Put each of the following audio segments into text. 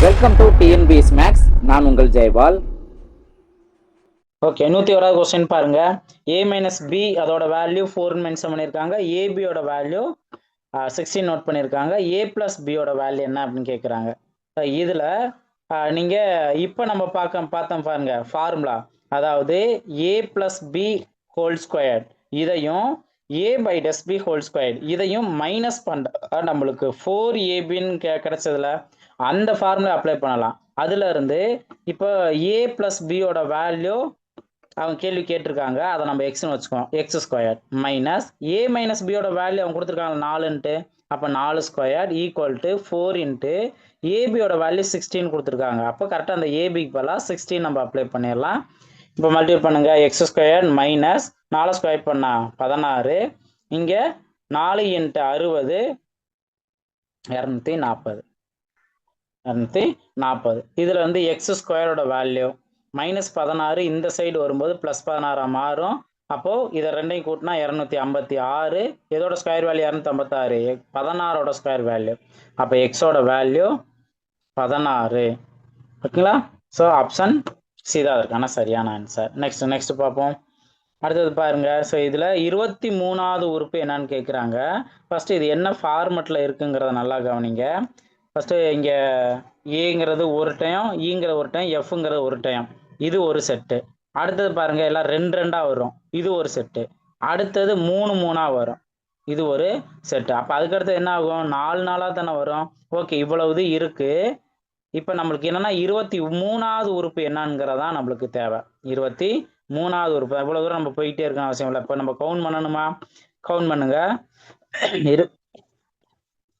Welcome to TNPS maths. நான் உங்கள் Jayapal. Okay, 101வது கொஸ்டின் பாருங்க. a மைனஸ் பி அதோட வேல்யூ 4 மென்ஷன் பண்ணியிருக்காங்க. ஏபியோட வேல்யூ 16 நோட் பண்ணியிருக்காங்க. a பிளஸ் பியோட வேல்யூ என்ன அப்படின்னு கேட்குறாங்க. இதில் நீங்கள் இப்போ நம்ம பார்த்தோம் பாருங்க ஃபார்முலா, அதாவது a plus B whole square இதையும் a பை டெஸ் பி ஹோல் ஸ்கொயர் இதையும் மைனஸ் பண்ண நம்மளுக்கு 4ab கிடைச்சதுல அந்த ஃபார்முலா அப்ளை பண்ணலாம். அதுல இருந்து இப்போ a பிளஸ் பியோட வேல்யூ அவங்க கேள்வி கேட்டிருக்காங்க, அதை நம்ம எக்ஸ்னு வச்சுக்கோம், x square minus a minus பியோட வேல்யூ அவங்க கொடுத்துருக்காங்க 4ன்ட்டு, அப்போ 4 ஸ்கொயர் ஈக்குவல் டு 4 இன்ட்டு ஏபியோட வேல்யூ 16 கொடுத்துருக்காங்க. அப்போ கரெக்டாக அந்த ஏபிக்கு பதிலாக 16 நம்ம அப்ளை பண்ணிடலாம். இப்போ மல்டிப்ளை பண்ணுங்க, எக்ஸ் ஸ்கொயர் மைனஸ் 4 ஸ்கொயர் பண்ணா 16, இங்கே 4 இன்ட்டு 60 240. இதில் வந்து எக்ஸ் ஸ்கொயரோட வேல்யூ மைனஸ் 16 இந்த சைடு வரும்போது ப்ளஸ் 16 மாறும். அப்போது இதை ரெண்டையும் கூட்டினா 256. இதோட ஸ்கொயர் வேல்யூ 256, 16ஓட ஸ்கொயர் வேல்யூ. அப்போ எக்ஸோட வேல்யூ 16. ஓகேங்களா? ஸோ ஆப்ஷன் சி தான் அதுக்கான சரியான ஆன்சர். நெக்ஸ்ட் பார்ப்போம். அடுத்தது பாருங்க. ஸோ இதில் 23வது உறுப்பு என்னன்னு கேட்குறாங்க. ஃபர்ஸ்ட் இது என்ன ஃபார்மெட்டில் இருக்குங்கிறத நல்லா கவனிங்க. ஃபஸ்ட்டு இங்கே ஏங்கிறது ஒரு டைம், ஈங்கிற ஒரு டைம், எஃப்ங்கிறது ஒரு டைம், இது ஒரு செட்டு. அடுத்தது பாருங்க எல்லாம் 2 வரும், இது ஒரு செட்டு. அடுத்தது 3 வரும், இது ஒரு செட்டு. அப்போ அதுக்கடுத்து என்ன ஆகும், 4 தானே வரும். ஓகே, இவ்வளவு இருக்கு. இப்போ நம்மளுக்கு என்னன்னா 23வது உறுப்பு என்னங்கிறதா நம்மளுக்கு தேவை. 23வது உறுப்பு. இவ்வளவு தூரம் நம்ம போயிட்டே இருக்கணும் அவசியம் இல்லை. இப்போ நம்ம கவுண்ட் பண்ணணுமா? கவுண்ட் பண்ணுங்க.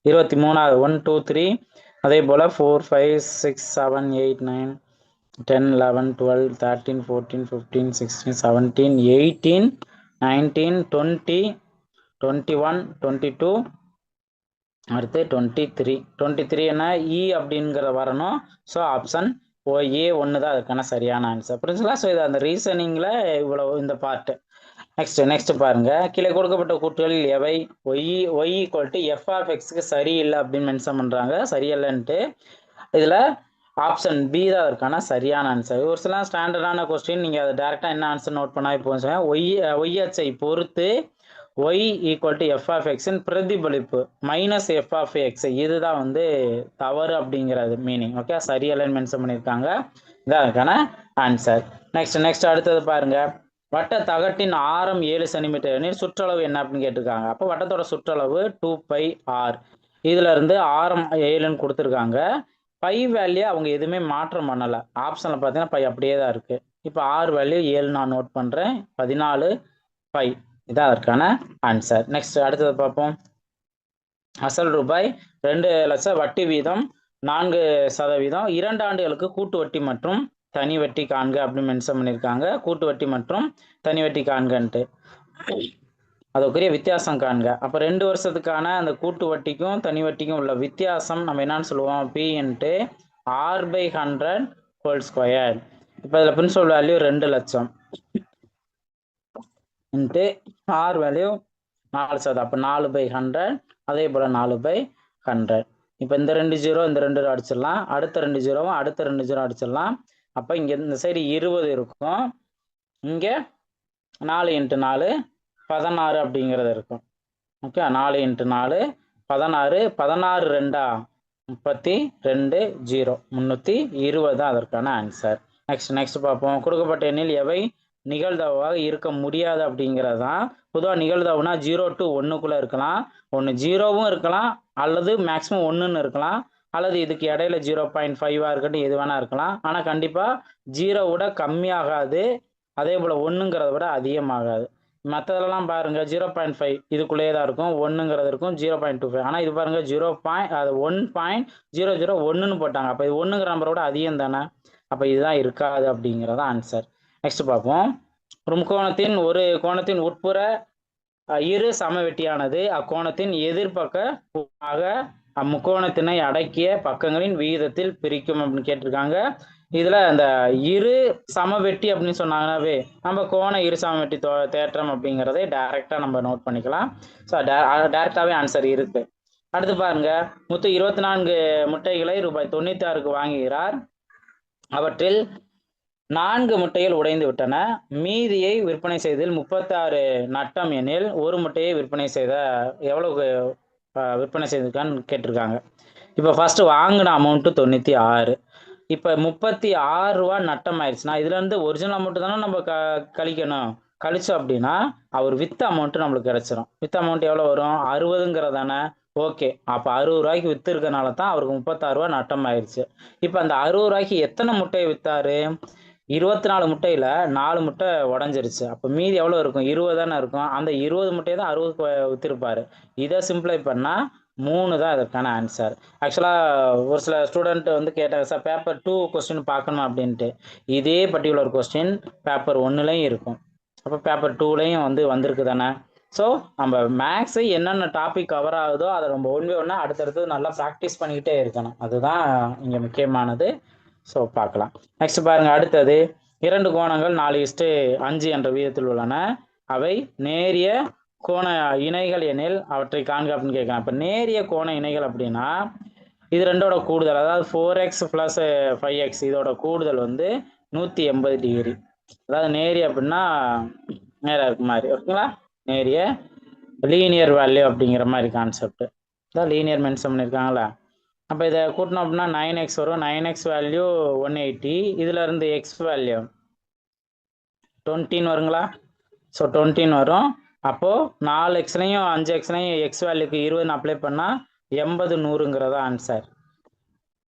23வது 1 2 3, அதே போல் 4 5 6 7 8 9 10 11 12 13 14 15 16 17 18 19 20 21 22, அடுத்து 23 என்ன இ அப்படிங்கிற வரணும். ஸோ ஆப்ஷன் ஏ ஒன்று தான் அதுக்கான சரியான ஆன்சர். புரிஞ்சுங்களா? ஸோ இது அந்த ரீசனிங்கில் இவ்வளோ இந்த பார்ட்டு. நெக்ஸ்ட் பாருங்க. கீழே கொடுக்கப்பட்ட கூட்டுகளில் எவை Y equal to F of எக்ஸுக்கு சரியில்லை அப்படின்னு மென்ஷன் பண்ணுறாங்க. சரியில்லைன்ட்டு இதில் ஆப்ஷன் பி தான் அதற்கான சரியான ஆன்சர். ஒரு சில ஸ்டாண்டர்டான கொஸ்டின் நீங்கள் அதை டேரெக்டாக என்ன ஆன்சர் நோட் பண்ணால் இப்போ ஒய் அச்சை பொறுத்து Y equal to F of எக்ஸின் பிரதிபலிப்பு மைனஸ் எஃப் ஆஃப் எக்ஸ், இதுதான் வந்து தவறு அப்படிங்கிறது மீனிங். ஓகே, சரியில்லைன்னு மென்ஷன் பண்ணியிருக்காங்க. இதான் அதுக்கான ஆன்சர். நெக்ஸ்ட் அடுத்தது பாருங்க. வட்ட தகட்டின் ஆரம் 7 சென்டிமீட்டர் எனில் சுற்றளவு என்ன அப்படின்னு கேட்டிருக்காங்க. அப்போ வட்டத்தோட சுற்றளவு 2πr. இதுல இருந்து ஆரம் 7ன்னு கொடுத்துருக்காங்க. பை வேல்யூ அவங்க எதுவுமே மாற்றம் பண்ணலை. ஆப்ஷனில் பார்த்தீங்கன்னா பை அப்படியே தான் இருக்கு. இப்போ ஆர் வேல்யூ 7 நான் நோட் பண்ணுறேன், 14 பை. இதான் அதற்கான ஆன்சர். நெக்ஸ்ட் அடுத்தது பார்ப்போம். அசல் ரூபாய் 2 லட்சம், வட்டி வீதம் 4%, 2 ஆண்டுகளுக்கு கூட்டு வட்டி மற்றும் தனி வட்டி காண்க அப்படின்னு மென்ஷன் பண்ணியிருக்காங்க. கூட்டு வட்டி மற்றும் தனி வட்டி காண்கன்ட்டு அதுக்குரிய வித்தியாசம் காண்க. அப்போ 2 வருஷத்துக்கான அந்த கூட்டு வட்டிக்கும் தனி வட்டிக்கும் உள்ள வித்தியாசம் நம்ம என்னன்னு சொல்லுவோம், B into r/100 whole square. இப்போ இதில் பிரின்சிபல் வேல்யூ 2 லட்சம் இன்ட்டு ஆர் வேல்யூ 4%, அப்போ 4/100, அதே போல் 4/100. இப்போ இந்த 2 0 இந்த 2 அடிச்சிடலாம், அடுத்த 2 0வும் அடுத்த 2 0 அடிச்சிடலாம். அப்போ இங்கே இந்த சைடு 20 இருக்கும், இங்கே 4 × 4 16 அப்படிங்கிறது இருக்கும். ஓகே, 4 × 4 16, 16 2 32 0, 320 தான் அதற்கான ஆன்சர். நெக்ஸ்ட் பார்ப்போம். கொடுக்கப்பட்ட எண்ணில் எவை நிகழ்தகவாக இருக்க முடியாது அப்படிங்கிறது தான். பொதுவாக நிகழ்தகவுனா 0 to 1க்குள்ளே இருக்கலாம். ஒன்று 0வும் இருக்கலாம், அல்லது மேக்ஸிமம் 1ன்னு இருக்கலாம், அல்லது இதுக்கு இடையில 0.5 இருக்கட்டும், எது வேணா இருக்கலாம். ஆனால் கண்டிப்பாக 0 விட கம்மியாகாது, அதே போல் 1ங்கிறத விட அதிகமாகாது. மற்றதெல்லாம் பாருங்க 0.5 இதுக்குள்ளேயே தான் இருக்கும், 1ங்கிறது இருக்கும், 0.25. ஆனால் இது பாருங்க 1.0001ன்னு போட்டாங்க. அப்போ இது 1ங்கிற நம்பரோட அதிகம் தானே, அப்போ இதுதான் இருக்காது அப்படிங்கிறத ஆன்சர். நெக்ஸ்ட் பார்ப்போம். ஒரு முக்கோணத்தின் ஒரு கோணத்தின் உட்புற இரு சமவெட்டியானது அக்கோணத்தின் எதிர்பக்க அம்முக்கோணத்தினை அடக்கிய பக்கங்களின் விகிதத்தில் பிரிக்கும் அப்படின்னு கேட்டிருக்காங்க. இதுல அந்த இரு சமவெட்டி அப்படின்னு சொன்னாங்கன்னாவே நம்ம கோண இரு சமவெட்டி தேற்றம் அப்படிங்கிறதை டைரக்டா நம்ம நோட் பண்ணிக்கலாம். ஸோ டைரக்டாவே ஆன்சர் இருக்கு. அடுத்து பாருங்க, முத்து 24 முட்டைகளை ரூபாய் 96க்கு வாங்குகிறார். அவற்றில் 4 முட்டைகள் உடைந்து விட்டன. மீதியை விற்பனை செய்ததில் 36 நட்டம் எனில் ஒரு முட்டையை விற்பனை செய்த எவ்வளவு விற்பனை செய்திருக்கான்னு கேட்டிருக்காங்க. இப்போ ஃபர்ஸ்ட் வாங்கின அமௌண்ட்டு 96. இப்போ 36 ரூபா நட்டம் ஆயிடுச்சுன்னா இதுல இருந்து ஒரிஜினல் அமௌண்ட் தானே நம்ம கழிக்கணும். கழிச்சோம் அப்படின்னா அவர் வித்த அமௌண்ட் நம்மளுக்கு கிடைச்சிரும். வித்த அமௌண்ட் எவ்வளோ வரும்? 60ங்கிறதானே. ஓகே, அப்போ 60 ரூபாய்க்கு வித்து இருக்கனால தான் அவருக்கு 36 ரூபா நட்டம் ஆயிடுச்சு. இப்போ அந்த 60 ரூபாய்க்கு எத்தனை முட்டையை வித்தாரு? 24 முட்டையில 4 முட்டை உடஞ்சிருச்சு. அப்போ மீதி எவ்வளோ இருக்கும்? 20 தானே இருக்கும். அந்த 20 முட்டையை தான் 60க்கு வித்திருப்பாரு. இதை சிம்பிளை பண்ணா 3 தான் அதற்கான ஆன்சர். ஆக்சுவலாக ஒரு சில ஸ்டூடெண்ட் வந்து கேட்டாங்க, சார் பேப்பர் 2 கொஸ்டின் பார்க்கணும் அப்படின்ட்டு. இதே பர்டிகுலர் கொஸ்டின் பேப்பர் 1லையும் இருக்கும். அப்போ பேப்பர் 2லையும் வந்திருக்கு தானே. ஸோ நம்ம மேக்ஸு என்னென்ன டாபிக் கவர் ஆகுதோ அதை நம்ம ஒன்றா அடுத்தடுத்து நல்லா ப்ராக்டிஸ் பண்ணிக்கிட்டே இருக்கணும். அதுதான் இங்கே முக்கியமானது. ஸோ பார்க்கலாம். நெக்ஸ்ட் பாருங்க, அடுத்தது 2 கோணங்கள் 4:5 என்ற விகிதத்தில் உள்ளன. அவை நேரிய கோண இணைகள் எனில் அவற்றை காண்க அப்படின்னு கேட்கலாம். இப்போ நேரிய கோண இணைகள் அப்படின்னா இது ரெண்டோட கூடுதல், அதாவது 4x + 5x இதோட கூடுதல் 180 டிகிரி. அதாவது நேரிய அப்படின்னா நேராக இருக்க மாதிரி, ஓகேங்களா? நேரிய லீனியர் வேல்யூ அப்படிங்கிற மாதிரி கான்செப்ட் தான் லீனியர் மென்ஷன் பண்ணியிருக்காங்களா. அப்போ இதை கூட்டணும் அப்படின்னா 9x வரும். 9x value 180. இதில் இருந்து எக்ஸ் வேல்யூ 20 வருங்களா. ஸோ 20 வரும். அப்போது 4xலையும் 5xலையும் எக்ஸ் வேல்யூக்கு 20 அப்ளை பண்ணால் 80 100ங்கிறதா ஆன்சர்.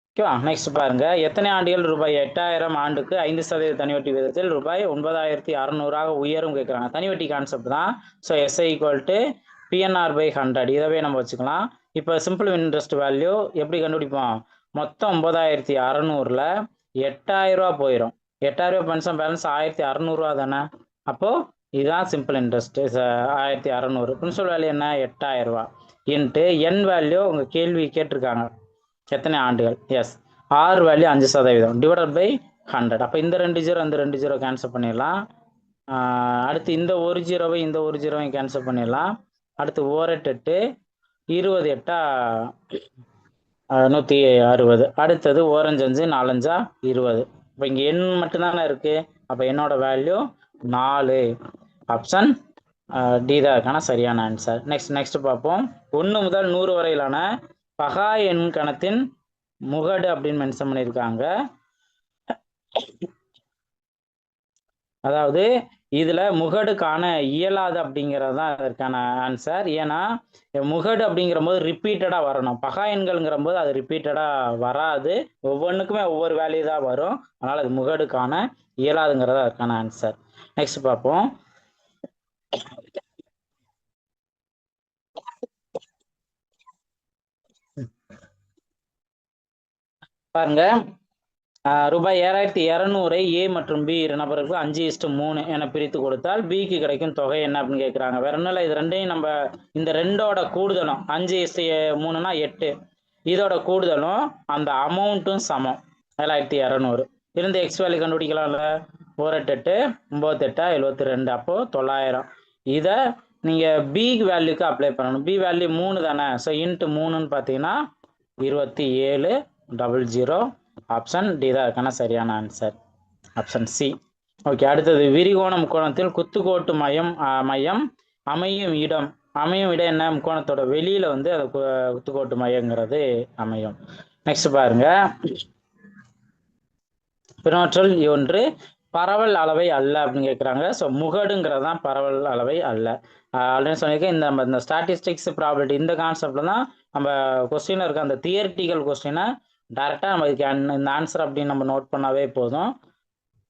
ஓகேவா? நெக்ஸ்ட் பாருங்க, எத்தனை ஆண்டுகள் ரூபாய் 8000 ஆண்டுக்கு 5% தனி வட்டி விகிதத்தில் ரூபாய் 9600 உயரும் கேட்குறாங்க. தனி வட்டி கான்செப்ட் தான். ஸோ SI = PNR/100 இதவே நம்ம வச்சுக்கலாம். இப்போ சிம்பிள் இன்ட்ரெஸ்ட் வேல்யூ எப்படி கண்டுபிடிப்போம்? மொத்தம் 9600ல் 8000 ரூபா போயிடும். 8000 ரூபா பென்ஷன் பேலன்ஸ் 1600 ரூபா தானே. அப்போது இதுதான் சிம்பிள் இன்ட்ரெஸ்ட். 1600 பிரின்சிபல் வேல்யூ என்ன? 8000 ரூபா இன்ட்டு என் வேல்யூ உங்கள் கேள்வி கேட்டிருக்காங்க எத்தனை ஆண்டுகள். Yes, R value 5% divided by 100. அப்போ இந்த 2 0 இந்த 2 0 கேன்சல் பண்ணிடலாம். அடுத்து இந்த 1 0வை இந்த 1 0வையும் கேன்சல் பண்ணிடலாம். அடுத்து 4 8 20 8 160. அடுத்தது 4 5 4 5 20. இப்போ இங்கே எண் மட்டும்தானே இருக்குது. அப்போ என்னோட வேல்யூ 4. ஆப்ஷன் டி தான் இருக்கான சரியான ஆன்சர். நெக்ஸ்ட் பார்ப்போம். 1 முதல் 100 வரையிலான பகா எண் கணத்தின் முகடு அப்படின்னு மென்ஷன் பண்ணியிருக்காங்க. அதாவது இதுல முகடு காண இயலாது அப்படிங்கிறது தான் அதற்கான ஆன்சர். ஏன்னா முகடு அப்படிங்கிற போது ரிப்பீட்டடா வரணும். பகா எண்கள்ங்கிற போது அது ரிப்பீட்டடா வராது. ஒவ்வொன்றுக்குமே ஒவ்வொரு வேல்யூ தான் வரும். அதனால அது முகடு காண இயலாதுங்கிறது அதற்கான ஆன்சர். நெக்ஸ்ட் பார்ப்போம். பாருங்க, ரூபாய் 7200 ஏ மற்றும் பி இரு நபர்களுக்கு 5:3 என பிரித்து கொடுத்தால் பிக்கு கிடைக்கும் தொகை என்ன அப்படின்னு கேட்குறாங்க. வேற ஒன்றும் இல்லை, இது ரெண்டையும் நம்ம இந்த ரெண்டோட கூடுதலும் 5:3னா 8, இதோட கூடுதலும் அந்த அமௌண்ட்டும் சமம் 7200. இருந்து எக்ஸ் வேல்யூ கண்டுபிடிக்கலாம்ல. 4 8 9 8 72. அப்போ 900. இதை நீங்கள் பி வேல்யூக்கு அப்ளை பண்ணணும். பி வேல்யூ 3 தானே. ஸோ இன்ட்டு 3ன்னு பார்த்தீங்கன்னா 2700. ஆப்ஷன் டி தான் இருக்கான சரியான ஆன்சர். Option C. ஓகே, அடுத்தது விரிகோண முக்கோணத்தில் குத்துக்கோட்டு மையம் அமையும் இடம் என்ன? முக்கோணத்தோட வெளியில அது குத்துக்கோட்டு மையங்கிறது அமையும். நெக்ஸ்ட் பாருங்க, பின்னொற்றல் 1 பரவல் அளவை அல்ல அப்படின்னு கேட்குறாங்க. ஸோ முகடுங்கிறது தான் பரவல் அளவை அல்ல. ஆல்ரெடி சொல்லியிருக்கேன். இந்த ஸ்டாட்டிஸ்டிக்ஸ் ப்ராபபிலிட்டி இந்த கான்செப்டில் தான் நம்ம கொஸ்டினில் இருக்க அந்த தியரிட்டிக்கல் கொஸ்டினை டைரெக்டாக நம்ம இதுக்கு இந்த ஆன்சர் அப்படின்னு நம்ம நோட் பண்ணாவே போதும்.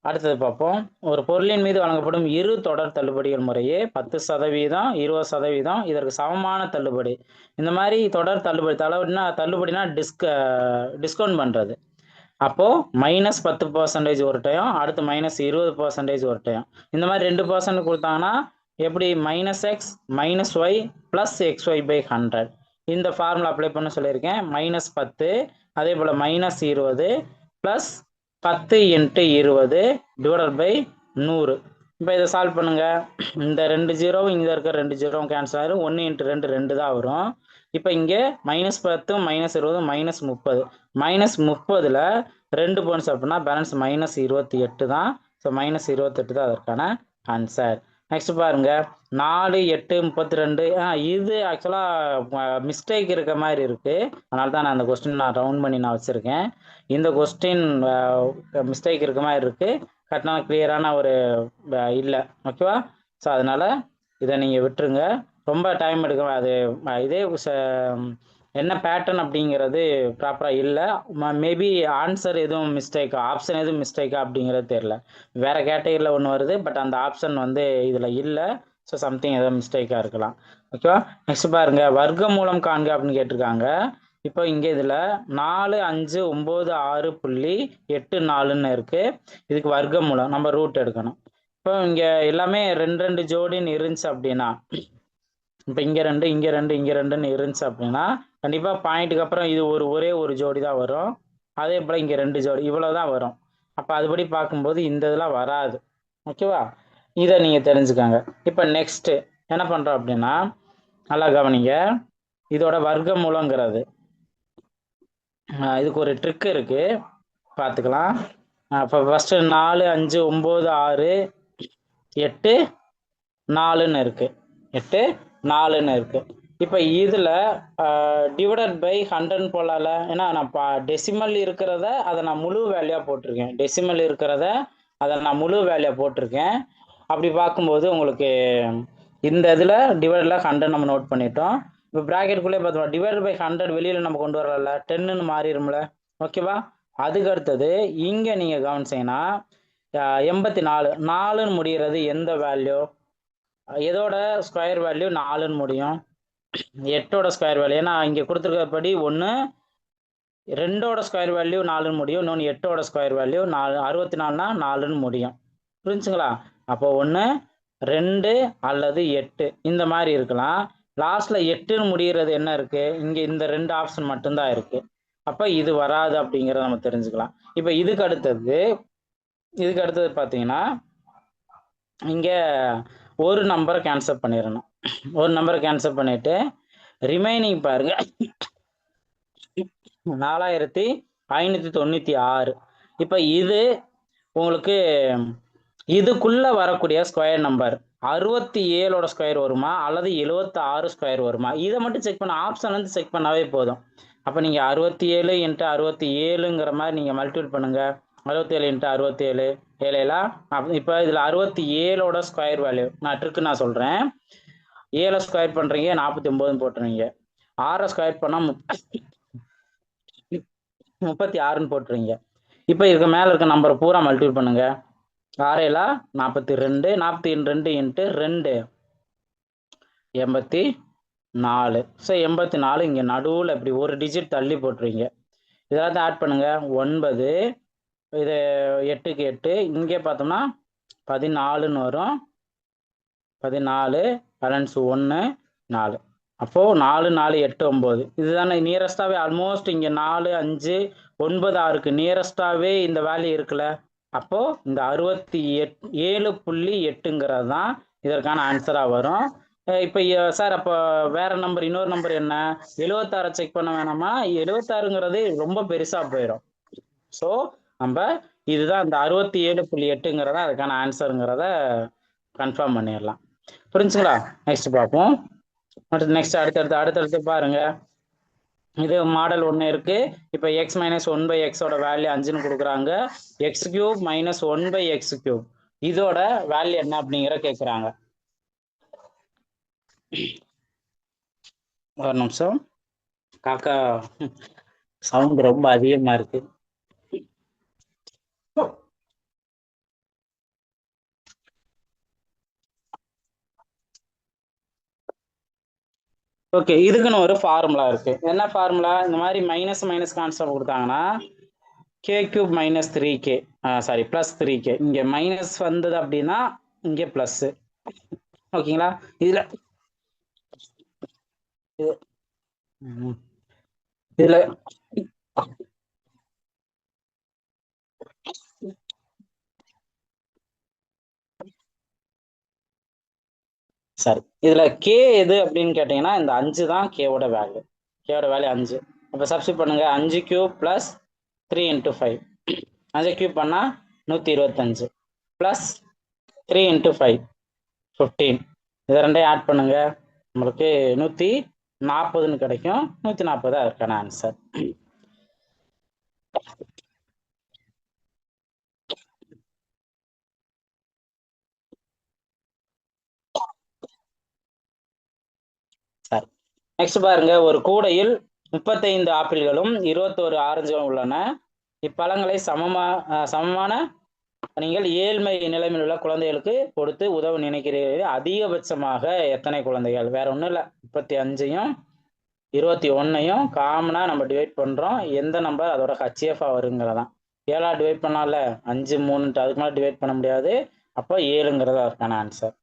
அடுத்தது பார்ப்போம். ஒரு பொருளின் மீது வழங்கப்படும் இரு தொடர் தள்ளுபடிகள் முறையே 10%, 20%, இதற்கு சமமான தள்ளுபடி. இந்த மாதிரி தொடர் தள்ளுபடினா டிஸ்கவுண்ட் பண்ணுறது. அப்போது -10% ஒரு டைம், அடுத்து -20% ஒரு டைம். இந்த மாதிரி 2% கொடுத்தாங்கன்னா எப்படி? -x -y + xy/100 இந்த ஃபார்முலா அப்ளை பண்ண சொல்லியிருக்கேன். -10 அதே போல் -20 + 10 × 20 / 100. இப்போ இதை சால்வ் பண்ணுங்க. இந்த 2 0 இங்கே இருக்க 2 0 கேன்சல் ஆயிரும். 1 × 2 2 தான் வரும். இப்போ இங்கே -10 -20 -30 -30ல் 2 பாயிண்ட்ஸ் அப்படின்னா பேலன்ஸ் -28 தான். ஸோ -28 தான் அதற்கான ஆன்சர். நெக்ஸ்ட் பாருங்க 4 8 32. இது ஆக்சுவலாக மிஸ்டேக் இருக்க மாதிரி இருக்கு. அதனால தான் நான் அந்த கொஸ்டின் நான் ரவுண்ட் பண்ணி நான் வச்சிருக்கேன். இந்த கொஸ்டின் மிஸ்டேக் இருக்க மாதிரி இருக்கு. கரெக்டான கிளியரான ஒரு இல்லை. ஓகேவா? ஸோ அதனால இதை நீங்கள் விட்டுருங்க. ரொம்ப டைம் எடுக்கும். அது இதே என்ன பேட்டர்ன் அப்படிங்கிறது ப்ராப்பராக இல்லை. மேபி ஆன்சர் எதுவும் மிஸ்டேக்கா, ஆப்ஷன் எதுவும் மிஸ்டேக்கா அப்படிங்கிறது தெரியல. வேற கேட்டகரியில் ஒன்று வருது, பட் அந்த ஆப்ஷன் வந்து இதில் இல்லை. ஸோ சம்திங் ஏதோ மிஸ்டேக்காக இருக்கலாம். ஓகேவா? நெக்ஸ்ட் பாருங்க வர்க்க மூலம் காண்க அப்படின்னு கேட்டிருக்காங்க. இப்போ இங்கே இதில் 4 5 9 6.84ன்னு இருக்கு. இதுக்கு வர்க்க மூலம் நம்ம ரூட் எடுக்கணும். இப்போ இங்கே எல்லாமே 2 ஜோடின்னு இருந்துச்சு அப்படின்னா, இப்போ இங்கே 2 இங்கே 2 இங்கே 2ன்னு இருந்துச்சு அப்படின்னா கண்டிப்பாக பாயிண்ட்டுக்கு அப்புறம் இது ஒரே ஒரு ஜோடி தான் வரும். அதே போல் இங்கே 2 ஜோடி இவ்வளோ தான் வரும். அப்போ அதுபடி பார்க்கும்போது இந்த இதெல்லாம் வராது. ஓகேவா? இதை நீங்கள் தெரிஞ்சுக்காங்க. இப்போ நெக்ஸ்ட்டு என்ன பண்ணுறோம் அப்படின்னா, நல்லா கவனிங்க. இதோட வர்க்க மூலங்கிறது இதுக்கு ஒரு ட்ரிக் இருக்கு, பார்த்துக்கலாம். இப்போ ஃபஸ்ட்டு 4 5 9 6 8 4ன்னு இருக்கு. 8 4ன்னு இருக்கு. இப்போ இதில் டிவைடட் பை 100 போடல. ஏன்னா நான் டெசிமல் இருக்கிறத அதை நான் முழு வேல்யூவாக போட்டிருக்கேன். டெசிமல் இருக்கிறத அதை நான் முழு வேல்யூவாக போட்டிருக்கேன். அப்படி பார்க்கும்போது உங்களுக்கு இந்த இதில் டிவைடில் 100 நம்ம நோட் பண்ணிட்டோம். இப்போ ப்ராக்கெட்டுக்குள்ளே பார்த்தோம் டிவைடட் பை 100 வெளியில் நம்ம கொண்டு வரல, 10ன்னு மாறிடும்ல. ஓகேவா? அதுக்கு அடுத்தது இங்கே நீங்கள் கவனிச்சிங்கன்னா 84 4ன்னு முடிகிறது எந்த வேல்யூ? எதோட ஸ்கொயர் வேல்யூ 4ன்னு முடியும்? 8ஓட ஸ்கொயர் வேல்யூ. ஏன்னா இங்கே கொடுத்துருக்கப்படி ஒன்று 2ஓட ஸ்கொயர் வேல்யூ 4ன்னு முடியும், இன்னொன்று 8ஓட ஸ்கொயர் வேல்யூ 64னா 4ன்னு முடியும். புரிஞ்சுங்களா? அப்போ 1 2 அல்லது 8 இந்த மாதிரி இருக்கலாம். லாஸ்ட்ல 8ன்னு முடிகிறது என்ன இருக்கு? இங்கே இந்த 2 ஆப்ஷன் மட்டும்தான் இருக்கு. அப்போ இது வராது அப்படிங்கிறத நம்ம தெரிஞ்சுக்கலாம். இப்போ இதுக்கு அடுத்தது பார்த்தீங்கன்னா இங்கே ஒரு நம்பரை கேன்சல் பண்ணிடணும். ஒரு நம்பரை கேன்சல் பண்ணிட்டு ரிமைனிங் பாருங்க 4596. இப்போ இது உங்களுக்கு இதுக்குள்ள வரக்கூடிய ஸ்கொயர் நம்பர் 67ஓட ஸ்கொயர் வருமா அல்லது 76 ஸ்கொயர் வருமா? இதை மட்டும் செக் பண்ண, ஆப்ஷன் வந்து செக் பண்ணாவே போதும். அப்போ நீங்கள் 67 × 67ங்கிற மாதிரி நீங்கள் மல்டிபிள் பண்ணுங்க. 67 × 67 ஏழேலாம். இப்போ இதில் 67ஓட ஸ்கொயர் வேல்யூ நான் ட்ரிக்கு நான் சொல்கிறேன். 7 ஸ்கொயர் பண்ணுறீங்க 49 போட்டுருவீங்க. 6 ஸ்கொயர் பண்ணால் 36ன்னு போட்டுருவீங்க. இப்போ இதுக்கு மேலே இருக்க நம்பரை பூரா மல்டிபிள் பண்ணுங்க. 6 42, 42 × 2 84. ஸோ 84 இங்கே நடுவில் இப்படி ஒரு டிஜிட் தள்ளி போட்டுருவீங்க. இதெல்லாம் ஆட் பண்ணுங்க. 9 இது 8க்கு 8 இங்கே பார்த்தோம்னா 14ன்னு வரும். 14 பேலன்ஸ் 1 4. அப்போது 4 4 8 9 இதுதானே நியரஸ்டாகவே. ஆல்மோஸ்ட் இங்கே 4 5 9 6க்கு நியரஸ்டாகவே இந்த வேல்யூ இருக்குல்ல. அப்போது இந்த 67.8ங்கிறது தான் இதற்கான ஆன்சராக வரும். இப்போ சார் அப்போ வேற நம்பர், இன்னொரு நம்பர் என்ன? 76 செக் பண்ண வேணாமா? 76ங்கிறது ரொம்ப பெருசாக போயிடும். ஸோ நம்ம இதுதான் இந்த 67.8ங்கிறத அதுக்கான ஆன்சருங்கிறத கன்ஃபார்ம் பண்ணிடலாம். புரிஞ்சுங்களா? நெக்ஸ்ட் பார்ப்போம். நெக்ஸ்ட் அடுத்தடுத்து பாருங்க. இது மாடல் 1 இருக்கு. இப்போ x - 1/x வேல்யூ 5ன்னு கொடுக்குறாங்க. x³ - 1/x³. இதோட வேல்யூ என்ன அப்படிங்கிற கேட்குறாங்க. ஒரு நிமிஷம், காக்கா சவுண்ட் ரொம்ப அதிகமா இருக்கு. ஓகே, இதுக்குன்னு ஒரு ஃபார்முலா இருக்கு. என்ன ஃபார்முலா? இந்த மாதிரி மைனஸ் கான்ஸ்டன்ட் கொடுத்தாங்கன்னா k³ - 3k, சாரி +3k. இங்கே மைனஸ் வந்தது அப்படின்னா இங்கே ப்ளஸ். ஓகேங்களா? இதுல சரி, இதுல கே எது அப்படின்னு கேட்டீங்கன்னா இந்த 5 தான் கேவோட வேல்யூ. கேவோட வேல்யூ 5. அப்போ சப்ஸ்டிட் பண்ணுங்க. 5 கியூப் பிளஸ் 3 × 5. 5 கியூப் பண்ணா 125 பிளஸ் 3 × 5 15. இதை ரெண்டையும் ஆட் பண்ணுங்க, உங்களுக்கு 140ன்னு கிடைக்கும். 140 அதற்கான ஆன்சர். சரி, நெக்ஸ்ட் பாருங்க. ஒரு கூடையில் 35 ஆப்பிள்களும் 21 ஆரஞ்சுகளும் உள்ளன. இப்பழங்களை சமமான நீங்கள் ஏழ்மை நிலைமையில் உள்ள குழந்தைகளுக்கு கொடுத்து உதவ நினைக்கிறீர்கள். அதிகபட்சமாக எத்தனை குழந்தைகள்? வேற ஒன்றும் இல்லை, 35யும் 21யும் காமனா நம்ம டிவைட் பண்றோம். எந்த நம்பர் அதோட ஹச்எஃப் வருங்கிறதான். 7 டிவைட் பண்ணால 5 3 அதுக்கு மேலே டிவைட் பண்ண முடியாது. அப்போ 7ங்கிறது அதற்கான ஆன்சர்.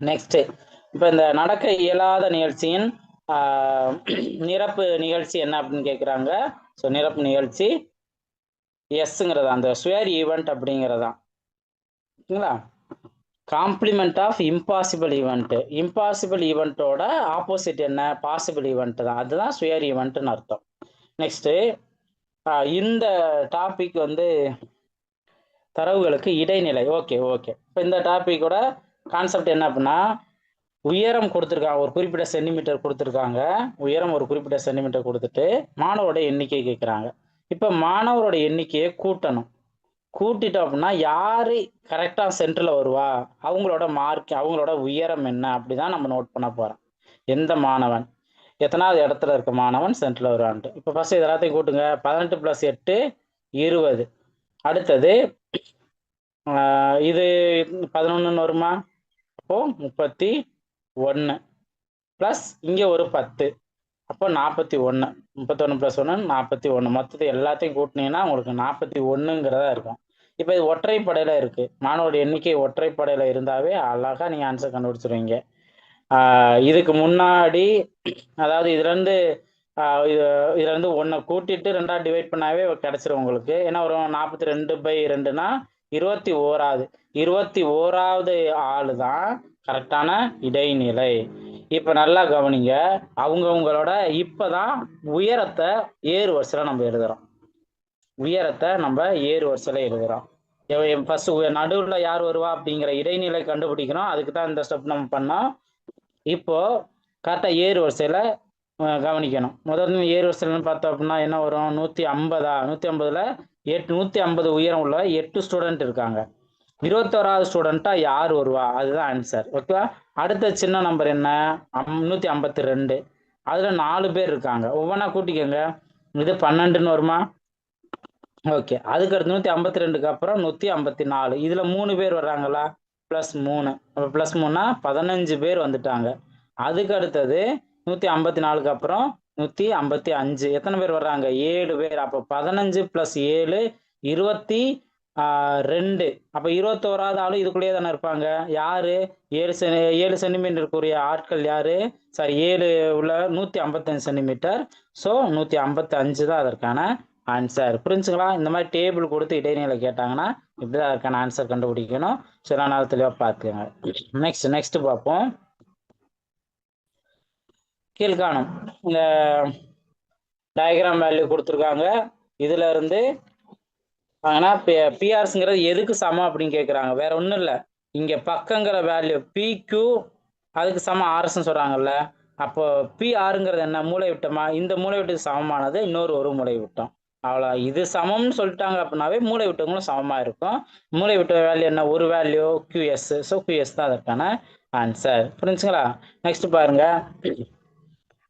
நெக்ஸ்ட், இப்போ இந்த நடக்க இயலாத நிகழ்ச்சியின் நிரப்பு நிகழ்ச்சி என்ன அப்படின்னு கேட்குறாங்க. ஸோ நிரப்பு நிகழ்ச்சி எஸ்ங்கிறது அந்த ஸ்வேர் ஈவெண்ட் அப்படிங்கிறதான். ஓகேங்களா? Complement of impossible event. Impossible ஈவெண்ட்டோட ஆப்போசிட் என்ன? பாசிபிள் ஈவெண்ட் தான். அதுதான் ஸ்வேர் ஈவெண்ட்னு அர்த்தம். நெக்ஸ்ட்டு, இந்த டாபிக் வந்து தரவுகளுக்கு இடைநிலை. Okay okay. இப்போ இந்த டாப்பிக்கோட கான்செப்ட் என்ன அப்படின்னா, உயரம் கொடுத்துருக்காங்க, ஒரு குறிப்பிட்ட சென்டிமீட்டர் கொடுத்துருக்காங்க. உயரம் ஒரு குறிப்பிட்ட சென்டிமீட்டர் கொடுத்துட்டு மாணவரோட எண்ணிக்கை கேட்குறாங்க. இப்போ மாணவரோட எண்ணிக்கையை கூட்டணும். கூட்டிட்டோம் அப்படின்னா யாரு கரெக்டா சென்டர்ல வருவா, அவங்களோட மார்க், அவங்களோட உயரம் என்ன, அப்படிதான் நம்ம நோட் பண்ண போறோம். எந்த மாணவன் எத்தனாவது இடத்துல இருக்க மாணவன் சென்டர்ல வருவான்ட்டு. இப்போ ஃபர்ஸ்ட் இது எல்லாத்தையும் கூட்டுங்க. 18 + 8 20. அடுத்தது இது 11ன்னு வருமா? அப்போ 31 பிளஸ் இங்க ஒரு 10, அப்போ 41. 31 + 1 41. மொத்தத்தை எல்லாத்தையும் கூட்டினீங்கன்னா உங்களுக்கு 41ங்கிறதா இருக்கும். இப்போ இது ஒற்றைப்படையில இருக்கு. மாணவரோட எண்ணிக்கை ஒற்றைப்படையில இருந்தாவே அழகா நீங்க ஆன்சர் கண்டுபிடிச்சிருவீங்க. இதுக்கு முன்னாடி அதாவது இதுல இருந்து இதுல இருந்து 1 கூட்டிட்டு 2ஆ டிவைட் பண்ணாவே கிடைச்சிரும் உங்களுக்கு. என்ன வரும்? 42/2னா 21வது. 21வது ஆளு தான் கரெக்டான இடைநிலை. இப்ப நல்லா கவனிங்க. அவங்கவுங்களோட இப்பதான் உயரத்தை ஏறு வரிசையில நம்ம எழுதுறோம். உயரத்தை நம்ம ஏறு வரிசையில எழுதுறோம். ஃபர்ஸ்ட் நடுவுல யார் வருவா அப்படிங்கிற இடைநிலை கண்டுபிடிக்கணும். அதுக்கு தான் இந்த ஸ்டெப் நம்ம பண்ணோம். இப்போ கரெக்டா ஏறு வரிசையில கவனிக்கணும். முதல்ல ஏறு வரிசையில்னு பார்த்தோம் அப்படின்னா என்ன வரும்? 150. 150ல 150 உயரம் உள்ள 8 ஸ்டூடெண்ட் இருக்காங்க. 21வது ஸ்டூடெண்டா யார் வருவா? அதுதான் ஆன்சர். ஓகேவா? அடுத்த சின்ன நம்பர் என்ன? 152. அதுல 4 பேர் இருக்காங்க. ஒவ்வொன்றா கூட்டிக்கங்க. இது 12ன்னு வருமா? ஓகே. அதுக்கு அடுத்து 152க்கு அப்புறம் 154. இதுல 3 பேர் வர்றாங்களா? +3. அப்ப +3னா 15 பேர் வந்துட்டாங்க. அதுக்கு அடுத்தது 154க்கு அப்புறம் 155. எத்தனை பேர் வர்றாங்க? 7 பேர். அப்போ 15 + 7 22. அப்ப 21வது ஆளு இதுக்குள்ளேயே தானே இருப்பாங்க. யாரு? 7 சென்டிமீட்டருக்குரிய ஆட்கள் யாரு? சாரி, 7 உள்ள 155 சென்டிமீட்டர். ஸோ 155 தான் அதற்கான ஆன்சர். புரிஞ்சுங்களா? இந்த மாதிரி டேபிள் கொடுத்து இடைநிலை கேட்டாங்கன்னா இப்படிதான் அதற்கான ஆன்சர் கண்டுபிடிக்கணும். சில நாள் தெளிவாக பார்த்துக்கோங்க. நெக்ஸ்ட் பார்ப்போம். கீழ்காணும் இந்த டயக்ராம் வேல்யூ கொடுத்துருக்காங்க. இதுல இருந்து ஆனா பிஆர்ஸ்ங்கிறது எதுக்கு சமம் அப்படின்னு கேட்குறாங்க. வேற ஒன்றும் இல்லை, இங்க பக்கங்கிற வேல்யூ பிக்யூ அதுக்கு சமம் ஆர்எஸ்ன்னு சொல்றாங்கல்ல. அப்போ பிஆருங்கிறது என்ன? மூளை விட்டமா? இந்த மூளை விட்டத்துக்கு சமமானது இன்னொரு ஒரு மூளை விட்டம். அவ்வளோ. இது சமம்னு சொல்லிட்டாங்க அப்படின்னாவே மூளை விட்டவங்களும் சமமா இருக்கும். மூளை விட்ட வேல்யூ என்ன? ஒரு வேல்யூ QS. ஸோ QS தான் அதற்கான ஆன்சர். புரிஞ்சுங்களா? நெக்ஸ்ட் பாருங்க.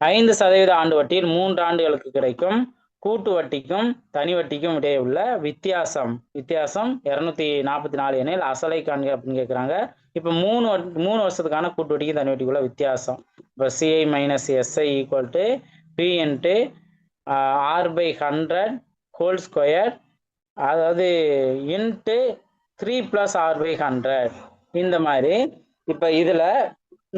5% ஆண்டு வட்டியில் 3 ஆண்டுகளுக்கு கிடைக்கும் கூட்டு வட்டிக்கும் தனி வட்டிக்கும் இடையே உள்ள வித்தியாசம் 244 எனில் அசலை காண்க அப்படின்னு கேட்குறாங்க. இப்போ 3 வருஷத்துக்கான கூட்டு வட்டிக்கும் தனி வட்டிக்குள்ள வித்தியாசம். இப்போ CI - SI = P × R/100 whole square, அதாவது இன்ட்டு 3 + R/100. இந்த மாதிரி. இப்போ இதுல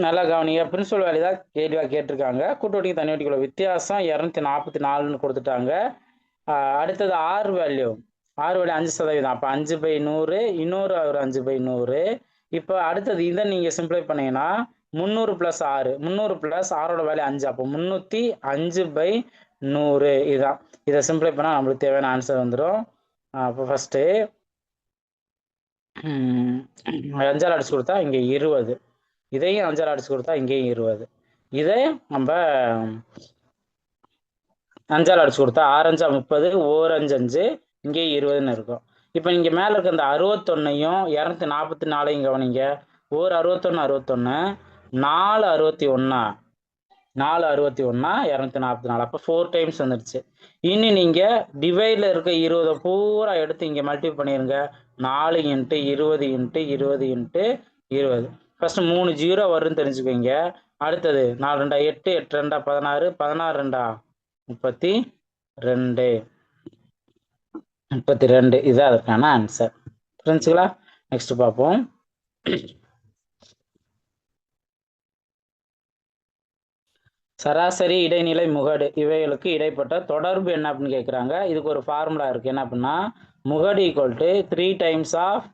நல்லா கவனிங்க. பிரின்சிபல் வேல்யூ தான் கேள்வியாக கேட்டிருக்காங்க. கூட்டு வட்டிக்கு தனி வட்டிக்குள்ள வித்தியாசம் 244ன்னு கொடுத்துட்டாங்க. அடுத்தது ஆர் வேல்யூ 5%. அப்போ 5/100, இன்னொரு ஒரு 5/100. இப்போ அடுத்தது இதை நீங்க சிம்பிளை பண்ணீங்கன்னா 300 + 6 300 + 6ஓட வேல்யூ 5. அப்போ 305/100 இதுதான். இதை சிம்பிளை பண்ணால் நம்மளுக்கு தேவையான ஆன்சர் வந்துடும். அப்போ ஃபஸ்ட்டு 5ஆல் அடிச்சு கொடுத்தா இங்கே 20, இதையும் 5ஆல் அடிச்சு கொடுத்தா இங்கேயும் 20, இதை நம்ம 5ஆல் அடிச்சு கொடுத்தா 6×5 30, 4×5 5, இங்கே 20ன்னு இருக்கும். இப்போ இங்கே மேலே இருக்க இந்த 61ஐயும் 244ஐயும் கவனிங்க. 61 61, 4 61, 4 61, 244. அப்போ 4 டைம்ஸ் வந்துடுச்சு. இனி நீங்கள் டிவைடில் இருக்க 20 பூரா எடுத்து இங்கே மல்டிப்ளை பண்ணிடுங்க. 4 × 20 × 20 × 20. ஃபஸ்ட்டு 3 0 வரும்னு தெரிஞ்சுக்கோங்க. அடுத்தது 4 2 8, 8 2 16, 16 2 32, 32. இதுதான் அதற்கான ஆன்சர். புரிஞ்சுங்களா? நெக்ஸ்ட் பார்ப்போம். சராசரி, இடைநிலை, முகடு இவைகளுக்கு இடைப்பட்ட தொடர்பு என்ன அப்படின்னு கேட்குறாங்க. இதுக்கு ஒரு ஃபார்முலா இருக்குது. என்ன அப்படின்னா, முகடு = 3 டைம்ஸ் ஆஃப்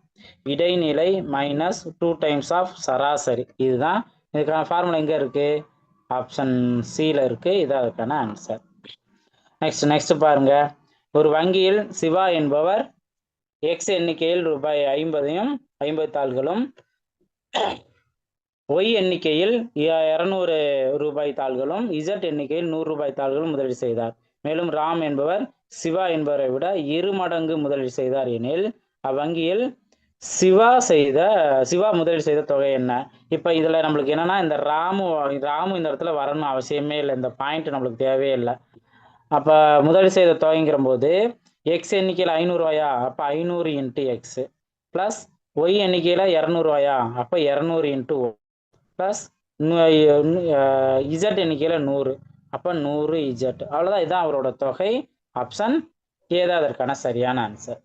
இடைநிலை மைனஸ் 2 டைம்ஸ் ஆஃப் சராசரி. இதுதான் இதுக்கான ஃபார்முலா. எங்கே இருக்குது? ஆப்ஷன் சியில் இருக்குது. இதான் அதுக்கான ஆன்சர். நெக்ஸ்ட் பாருங்க. ஒரு வங்கியில் சிவா என்பவர் எக்ஸ் எண்ணிக்கையில் ரூபாய் 50ஐயும் 50 தாள்களும், ஒய் எண்ணிக்கையில் 200 ரூபாய் தாள்களும், இசட் எண்ணிக்கையில் 100 ரூபாய் தாள்களும் முதலீடு செய்தார். மேலும் ராம் என்பவர் சிவா என்பவரை விட 2 மடங்கு முதலீடு செய்தார் எனில் அவ்வங்கியில் சிவா முதலீடு செய்த தொகை என்ன? இப்போ இதில் நம்மளுக்கு என்னன்னா, இந்த ராமு இந்த இடத்துல வரணும் அவசியமே இல்லை. இந்த பாயிண்ட் நம்மளுக்கு தேவையே இல்லை. அப்போ முதலீடு செய்த தொகைங்கிற போது எக்ஸ் எண்ணிக்கையில் 500 ரூபாயா, அப்போ 500 × எக்ஸ் ப்ளஸ் ஒய் எண்ணிக்கையில் 200 ரூபாயா, அப்போ 200 × ஒய் ப்ளஸ் இசட் எண்ணிக்கையில் 100, அப்போ 100 இசட். அவ்வளோதான். இதுதான் அவரோட தொகை. ஆப்ஷன் ஏ தான் அதற்கான சரியான ஆன்சர்.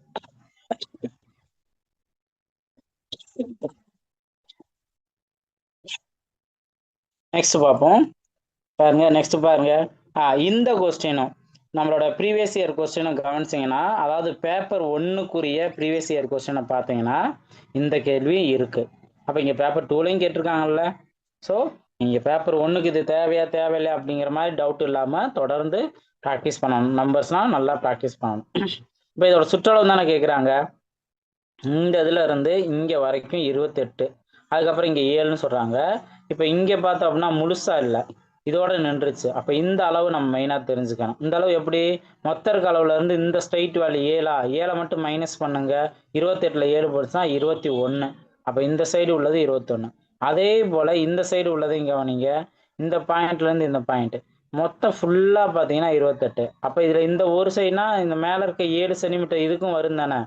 நெக்ஸ்ட் பார்ப்போம். நெக்ஸ்ட் பாருங்க. இந்த கொஸ்டினும் நம்மளோட ப்ரீவியஸ் இயர் கொஸ்டினும் கவனிச்சிங்கன்னா, அதாவது பேப்பர் 1க்குரிய ப்ரீவியஸ் இயர் கொஸ்டினை பார்த்தீங்கன்னா இந்த கேள்வி இருக்குது. அப்போ இங்கே பேப்பர் 2லையும் கேட்டிருக்காங்கல்ல. ஸோ நீங்கள் பேப்பர் 1க்கு இது தேவையா தேவையில்லையா அப்படிங்கிற மாதிரி டவுட் இல்லாமல் தொடர்ந்து ப்ராக்டிஸ் பண்ணணும். நம்பர்ஸ்னால் நல்லா ப்ராக்டிஸ் பண்ணணும். இப்போ இதோட சுற்றளவு தானே கேட்குறாங்க. இந்த இதில் இருந்து இங்கே வரைக்கும் 28, அதுக்கப்புறம் இங்கே 7ன்னு சொல்கிறாங்க. இப்போ இங்கே பார்த்தோம் அப்படின்னா முழுசாக இல்லை, இதோட நின்றுச்சு. அப்போ இந்த அளவு நம்ம மெயினாக தெரிஞ்சுக்கணும். இந்த அளவு எப்படி? மொத்த இருக்க அளவுல இருந்து இந்த ஸ்ட்ரைட் வேல்யூ 7 மட்டும் மைனஸ் பண்ணுங்க. 28ல் 7 போச்சுன்னா 21. அப்போ இந்த சைடு உள்ளது 21. அதே போல் இந்த சைடு உள்ளதையும் கவனிங்க. இந்த பாயிண்ட்லேருந்து இந்த பாயிண்ட் மொத்தம் ஃபுல்லாக பார்த்தீங்கன்னா 28. அப்போ இதில் இந்த ஒரு சைடுனா இந்த மேலே இருக்க 7 சென்டிமீட்டர் இதுக்கும் வரும் தானே.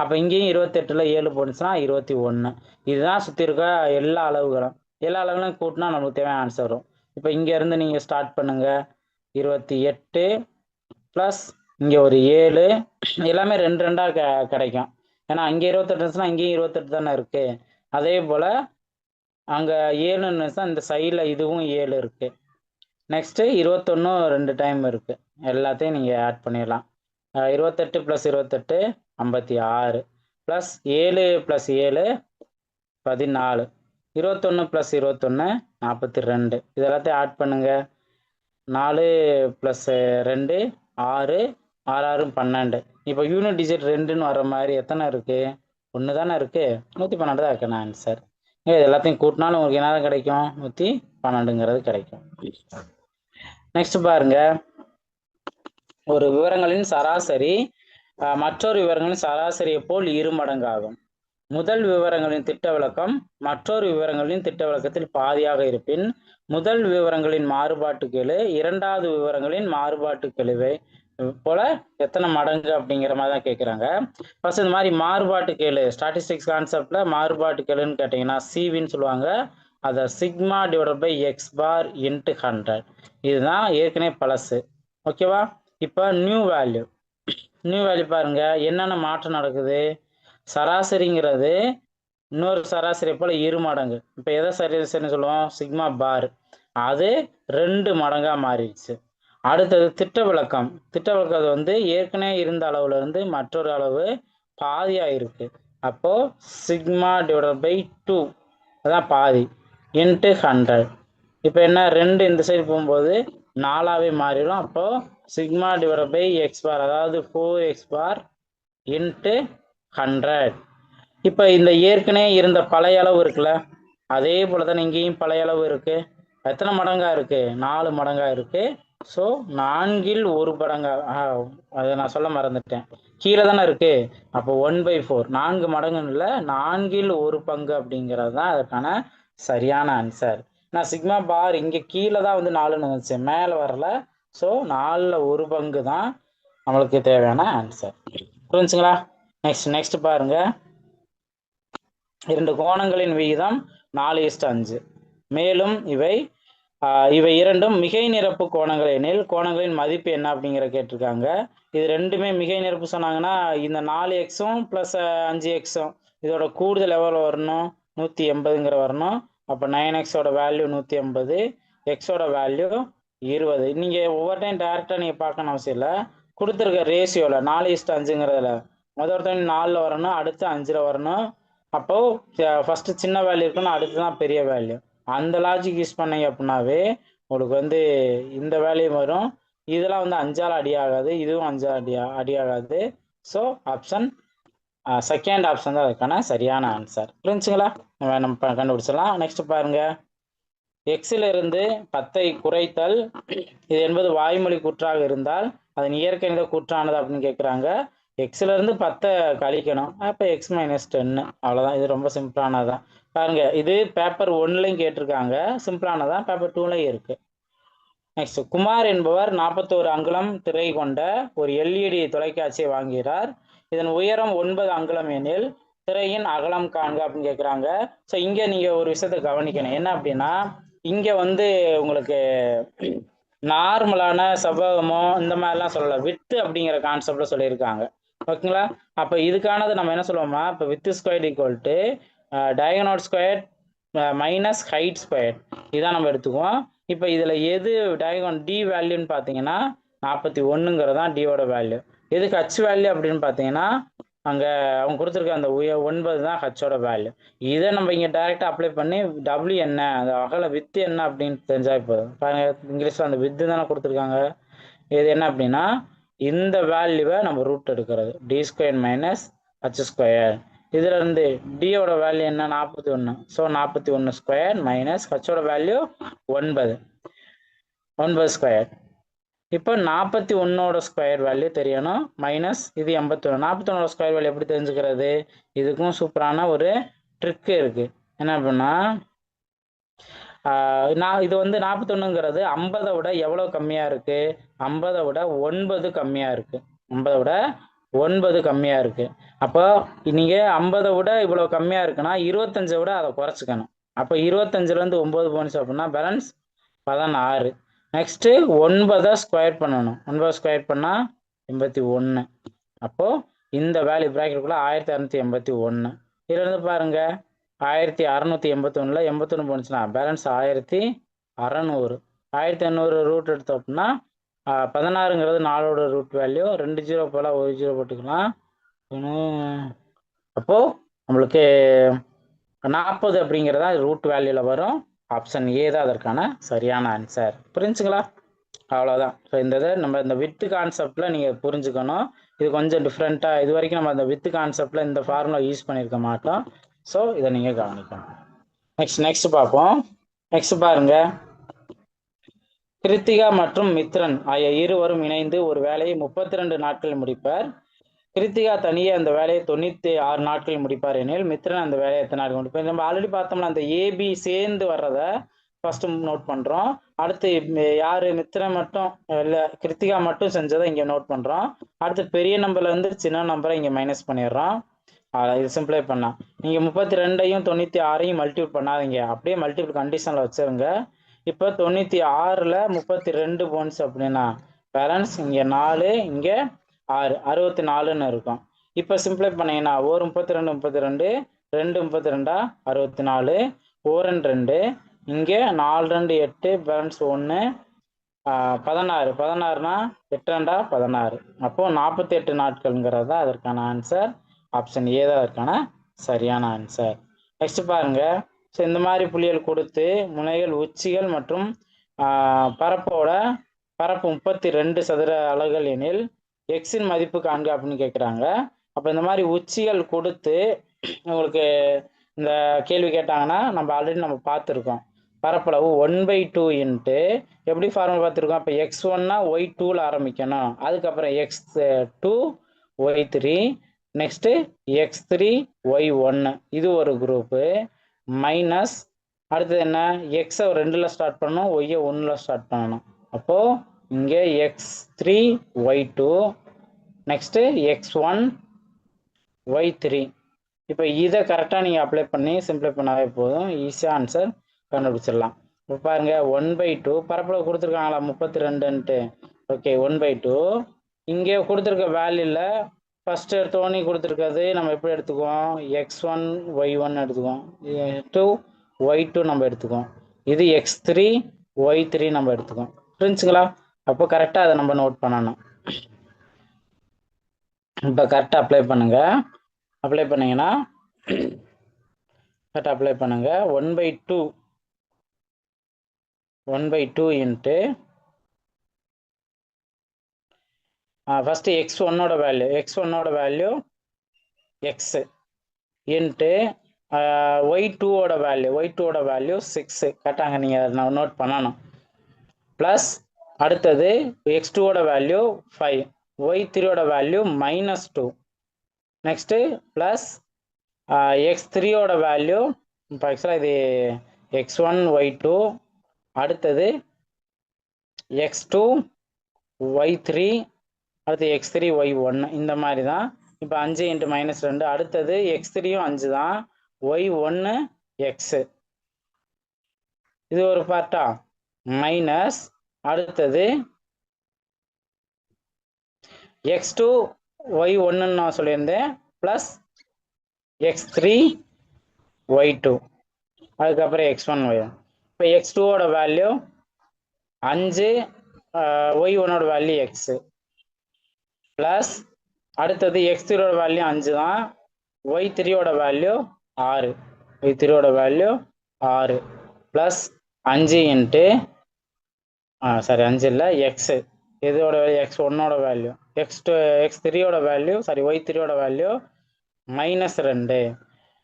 அப்போ இங்கேயும் 28ல் 7 போச்சுன்னா 21. இதுதான் சுற்றி இருக்க எல்லா அளவுகளும் கூட்டினா நமக்கு தேவையான ஆன்சர் வரும். இப்போ இங்கேருந்து நீங்கள் ஸ்டார்ட் பண்ணுங்க. 28 ப்ளஸ் இங்கே ஒரு 7, எல்லாமே 2 2 கிடைக்கும். ஏன்னா அங்கே 28 இருந்துச்சுன்னா இங்கேயும் 28 தானே இருக்குது. அதே போல் அங்கே 7 இருந்துச்சுன்னா இந்த சைடில் இதுவும் 7 இருக்குது. நெக்ஸ்ட்டு 21 2 டைம் இருக்குது. எல்லாத்தையும் நீங்கள் ஆட் பண்ணிடலாம். 28 + 28 56 ப்ளஸ் 7 + 7 14, 21 + 21 42. இது எல்லாத்தையும் ஆட் பண்ணுங்க. 4 + 2 6, 6 6 12. இப்போ யூனிட் டிஜிட் 2ன்னு வர மாதிரி எத்தனை இருக்குது? 1 தானே இருக்குது. 112 தான் இருக்கணும் ஆன்சர். இது எல்லாத்தையும் கூட்டினாலும் உங்களுக்கு என்ன கிடைக்கும்? 112ங்கிறது கிடைக்கும். நெக்ஸ்ட் பாருங்க. ஒரு விவரங்களின் சராசரி மற்றொரு விவரங்களின் சராசரியை போல் 2 மடங்கு ஆகும். முதல் விவரங்களின் திட்ட விளக்கம் மற்றொரு விவரங்களின் திட்ட விளக்கத்தில் பாதியாக இருப்பின் முதல் விவரங்களின் மாறுபாட்டு கெழு இரண்டாவது விவரங்களின் மாறுபாட்டு கெழுவை போல எத்தனை மடங்கு அப்படிங்கிற மாதிரி தான் கேட்குறாங்க. ஃபர்ஸ்ட் இந்த மாதிரி மாறுபாட்டு கெழு ஸ்டாட்டிஸ்டிக்ஸ் கான்செப்ட்ல மாறுபாட்டு கெழுன்னு கேட்டிங்கன்னா சிவின்னு சொல்லுவாங்க. அதை சிக்மா / x பார் × 100. இதுதான் ஏற்கனவே பழசு. ஓகேவா? இப்போ நியூ வேல்யூ பாருங்க. என்னென்ன மாற்றம் நடக்குது? சராசரிங்கிறது இன்னொரு சராசரி போல 2 மடங்கு. இப்போ எதை சராசரின்னு சொல்லுவோம்? சிக்மா பார். அது 2 மடங்காக மாறிடுச்சு. அடுத்தது திட்ட விளக்கம் வந்து ஏற்கனவே இருந்த அளவுல இருந்து மற்றொரு அளவு பாதியாக இருக்கு. அப்போ சிக்மா / 2 அதான் பாதி. இன்ட்டு 100. இப்போ என்ன 2 இந்த சைடு போகும்போது 4ஆவே மாறிடும். அப்போ சிக்மா டிவைட் பை எக்ஸ் பார், அதாவது 4x பார் இன்ட்டு 100. இப்போ இந்த ஏற்கனவே இருந்த பழைய அளவு இருக்குல்ல, அதே போல தான் இங்கேயும் பழைய அளவு இருக்கு. எத்தனை மடங்கா இருக்கு? 4 மடங்கா இருக்கு. ஸோ 4ல் 1 மடங்கா, அதை நான் சொல்ல மறந்துட்டேன், கீழே தானே இருக்கு. அப்போ 1/4, 4 மடங்குன்னு இல்லை, 4ல் 1 பங்கு அப்படிங்கிறது தான் அதற்கான சரியான ஆன்சர். நான் சிக்மா பார் இங்கே கீழே தான் வந்து 4ன்னு வந்துச்சு, மேலே வரல. ஸோ 4ல் 1 பங்கு தான் நம்மளுக்கு தேவையான ஆன்சர். புரிஞ்சுங்களா? நெக்ஸ்ட் பாருங்க. 2 கோணங்களின் விகிதம் 4:5. மேலும் இவை இரண்டும் மிகை நிரப்பு கோணங்கள் எனில் கோணங்களின் மதிப்பு என்ன அப்படிங்கிற கேட்டிருக்காங்க. இது ரெண்டுமே மிகை நிரப்பு சொன்னாங்கன்னா இந்த 4x + 5x இதோட கூடுதல் எவ்வளோ வரணும்? 180ங்கிற வரணும். அப்போ 9x வேல்யூ 180, எக்ஸோட வேல்யூ 20. நீங்கள் ஒவ்வொரு டைம் டேரெக்டாக நீங்கள் பார்க்கணும் அவசியம் இல்லை. கொடுத்துருக்க ரேஷியோவில் 4:5ங்கிறதுல ஒருத்தவங்க 4ல் வரணும், அடுத்து 5ல் வரணும். அப்போ ஃபர்ஸ்ட் சின்ன வேல்யூ இருக்குன்னா அடுத்து தான் பெரிய வேல்யூ. அந்த லாஜிக் யூஸ் பண்ணீங்க அப்படின்னாவே உங்களுக்கு வந்து இந்த வேல்யூ வரும். இதெல்லாம் வந்து 5ஆல் அடி ஆகாது, இதுவும் 5ஆல் அடி ஆகாது. ஸோ ஆப்ஷன் செகண்ட் ஆப்ஷன் தான் அதுக்கான சரியான ஆன்சர். புரிஞ்சுங்களா? நம்ம கண்டுபிடிச்சிடலாம். நெக்ஸ்ட் பாருங்க. எக்ஸிலிருந்து 10ஐ குறைத்தல் இது என்பது வாய்மொழி கூற்றாக இருந்தால் அதன் இயற்கணித கூற்றானது அப்படின்னு கேட்குறாங்க. எக்ஸிலிருந்து 10 கழிக்கணும், அப்போ x - 10. அவ்வளோதான். இது ரொம்ப சிம்பிளானதான் பாருங்க. இது பேப்பர் 1லையும் கேட்டிருக்காங்க, சிம்பிளானதான். பேப்பர் 2லையும் இருக்கு. நெக்ஸ்ட், குமார் என்பவர் 41 அங்குலம் திரை கொண்ட ஒரு எல்இடி தொலைக்காட்சியை வாங்குகிறார். இதன் உயரம் 9 அங்குலம் எனில் திரையின் அகலம் காண்க அப்படின்னு கேட்குறாங்க. ஸோ இங்கே நீங்கள் ஒரு விஷயத்தை கவனிக்கணும். என்ன அப்படின்னா இங்கே வந்து உங்களுக்கு நார்மலான செவ்வகமோ இந்த மாதிரிலாம் சொல்லலை, வித்து அப்படிங்கிற கான்செப்ட்ல சொல்லியிருக்காங்க. ஓகேங்களா? அப்போ இதுக்கானது நம்ம என்ன சொல்லுவோம்னா, இப்போ width square equal to diagonal square minus height square, இதான் நம்ம எடுத்துக்குவோம். இப்போ இதில் எது டயகனல் டி வேல்யூன்னு பார்த்தீங்கன்னா 41ங்கிறது தான் டியோட வேல்யூ. எதுக்கு ஹச் வேல்யூ அப்படின்னு பார்த்தீங்கன்னா அங்கே அவங்க கொடுத்துருக்க அந்த 9 தான் ஹச்சோட வேல்யூ. இதை நம்ம இங்கே டைரெக்டாக அப்ளை பண்ணி டபிள்யூ என்ன, அந்த அகல வித்து என்ன அப்படின்னு தெரிஞ்சால் போதும். பாருங்க, இங்கிலீஷில் அந்த வித்து தானே கொடுத்துருக்காங்க. இது என்ன அப்படின்னா இந்த வேல்யூவை நம்ம ரூட் எடுக்கிறது, d² - h². இதுல இருந்து டியோட வேல்யூ என்ன? 41. ஸோ 41² மைனஸ் ஹச்சோட வேல்யூ 9 ஸ்கொயர். இப்போ 41ஓட ஸ்கொயர் வேல்யூ தெரியணும், மைனஸ் இது 81. 41ஓட ஸ்கொயர் வேல்யூ எப்படி தெரிஞ்சுக்கிறது? இதுக்கும் சூப்பரான ஒரு ட்ரிக் இருக்கு. என்ன அப்படின்னா இது வந்து 41ங்கிறது 50 விட எவ்வளோ கம்மியா இருக்கு? 50 விட 9 கம்மியா இருக்கு. 50 விட 9 கம்மியா இருக்கு. அப்போ நீங்க 50 விட இவ்வளோ கம்மியா இருக்குன்னா 25 விட அதை குறைச்சிக்கணும். அப்போ 25லேருந்து 9 போனுச்சு அப்படின்னா பேலன்ஸ் 16. நெக்ஸ்ட் 9 ஸ்கொயர் பண்ணணும். 9 ஸ்கொயர் பண்ணா 81. அப்போ இந்த வேல்யூ பிராக்கெட்டுக்குள்ள 1681. இதுல இருந்து பாருங்க 1681ல் 81 போனுச்சுன்னா பேலன்ஸ் 1600. 1600 ரூட் எடுத்தோம் அப்படின்னா 16ங்கிறது 4ஓட ரூட் வேல்யூ. 2 0 போல 1 0 போட்டுக்கலாம். அப்போ நம்மளுக்கு 40 அப்படிங்கிறதா ரூட் வேல்யூல வரும். ஆப்ஷன் ஏ தான் அதற்கான சரியான ஆன்சர். புரிஞ்சுங்களா? அவ்வளோதான். ஸோ இந்த இதை நம்ம இந்த வித்து கான்செப்டில் நீங்கள் புரிஞ்சுக்கணும். இது கொஞ்சம் டிஃப்ரெண்ட்டாக, இது வரைக்கும் நம்ம அந்த வித்து கான்செப்டில் இந்த ஃபார்முலா யூஸ் பண்ணியிருக்க மாட்டோம். ஸோ இதை நீங்கள் கவனிக்கணும். நெக்ஸ்ட் பார்ப்போம். நெக்ஸ்ட் பாருங்க. கிருத்திகா மற்றும் மித்ரன் ஆகிய இருவரும் இணைந்து ஒரு வேலையை 32 நாட்களில் முடிப்பார். கிருத்திகா தனியே அந்த வேலையை 96 நாட்களில் முடிப்பார் எனில் மித்ரன் அந்த வேலையை எத்தனை நாட்கள் முடிப்பார்? நம்ம ஆல்ரெடி பார்த்தோம்னா அந்த ஏபி சேர்ந்து வர்றதை ஃபர்ஸ்ட் நோட் பண்றோம். அடுத்து யாரு மித்ரன் மட்டும் இல்லை கிருத்திகா மட்டும் செஞ்சதை இங்கே நோட் பண்றோம். அடுத்து பெரிய நம்பர்ல இருந்து சின்ன நம்பரை இங்கே மைனஸ் பண்ணிடுறோம். இது சிம்பிளை பண்ணா நீங்க 32ஐயும் 96ஐயும் மல்டிபிள் பண்ணாதீங்க, அப்படியே மல்டிபிள் கண்டிஷன்ல வச்சிருங்க. இப்போ 96ல் 32 போன்ஸ் அப்படின்னா பேலன்ஸ் இங்கே 4, இங்கே 6, 64ன்னு இருக்கும். இப்போ சிம்பிளை பண்ணீங்கன்னா 1 32 32, 2 32 64, 4 2, இங்கே 4 2 8, பேலன்ஸ் 1, 16 16னா 8 2 16. அப்போ 48 நாட்கள்ங்கிறது தான் அதற்கான ஆன்சர். ஆப்ஷன் ஏ தான் அதற்கான சரியான ஆன்சர். நெக்ஸ்ட் பாருங்க. ஸோ இந்த மாதிரி புள்ளிகள் கொடுத்து முனைகள் உச்சிகள் மற்றும் பரப்பு 32 சதுர அலகுகள் எனில் எக்ஸின் மதிப்பு காண்க அப்படின்னு கேட்குறாங்க. அப்போ இந்த மாதிரி உச்சிகள் கொடுத்து உங்களுக்கு இந்த கேள்வி கேட்டாங்கன்னா நம்ம ஆல்ரெடி நம்ம பார்த்துருக்கோம். பரப்பளவு 1/2 இன்ட்டு எப்படி ஃபார்முலா பார்த்துருக்கோம். இப்போ x1னா y2ல ஆரம்பிக்கணும், அதுக்கப்புறம் x2 y3, next x3 y1, இது ஒரு குரூப்பு, மைனஸ் அடுத்தது என்ன, எக்ஸை 2ல ஸ்டார்ட் பண்ணணும், ஒய்யை 1ல ஸ்டார்ட் பண்ணணும். அப்போது இங்கே x3 y2, next x1 y3. இப்போ இதை கரெக்டாக நீங்கள் அப்ளை பண்ணி சிம்பிளை பண்ணாவே போதும், ஈஸியாக ஆன்சர் கண்டுபிடிச்சிடலாம். இப்போ பாருங்க 1/2 பரப்பளவு கொடுத்துருக்காங்களா 32ன்ட்டு. ஓகே 1/2 இங்கே கொடுத்துருக்க வேல்யூல ஃபர்ஸ்ட் எடுத்தோடனே கொடுத்துருக்கிறது நம்ம எப்படி எடுத்துக்குவோம், x1 y1 எடுத்துக்குவோம், 2 y2 நம்ம எடுத்துக்குவோம், இது x3 y3 நம்ம எடுத்துக்குவோம். புரிஞ்சுங்களா? அப்போ கரெக்டாக அதை நம்ம நோட் பண்ணணும். இப்போ கரெக்டாக அப்ளை பண்ணுங்க. அப்ளை பண்ணீங்கன்னா கரெக்டாக அப்ளை பண்ணுங்க. 1/2 இன்ட்டு ஃபஸ்ட்டு x1ஓட வேல்யூ எக்ஸ் இன்ட்டு y2ஓட வேல்யூ 6. கரெக்டாங்க, நீங்கள் நோட் பண்ணணும். ப்ளஸ் அடுத்தது x2ஓட வேல்யூ 5, y3ஓட வேல்யூ -2, நெக்ஸ்ட்டு ப்ளஸ் x3ஓட வேல்யூ, இப்போ ஆக்சுவலாக இது x1 y2, அடுத்தது x2 y3, அடுத்து x3 y1, இந்த மாதிரி தான். இப்போ 5 × -2, அடுத்தது x3யும் 5 தான், y1 x, இது ஒரு பார்ட்டா, மைனஸ் அடுத்தது x2 y1 நான் சொல்லியிருந்தேன், ப்ளஸ் x3 y2, அதுக்கப்புறம் x1 y1. இப்போ x2ஓட வேல்யூ 5, y1ஓட வேல்யூ எக்ஸு, ப்ளஸ் அடுத்தது x3ஓட வேல்யூ 5 தான், y3ஓட வேல்யூ 6, ப்ளஸ் 5 இன்ட்டு 5 இல்லை எக்ஸு, இதோட x1ஓட வேல்யூ, x3ஓட வேல்யூ y3ஓட வேல்யூ -2.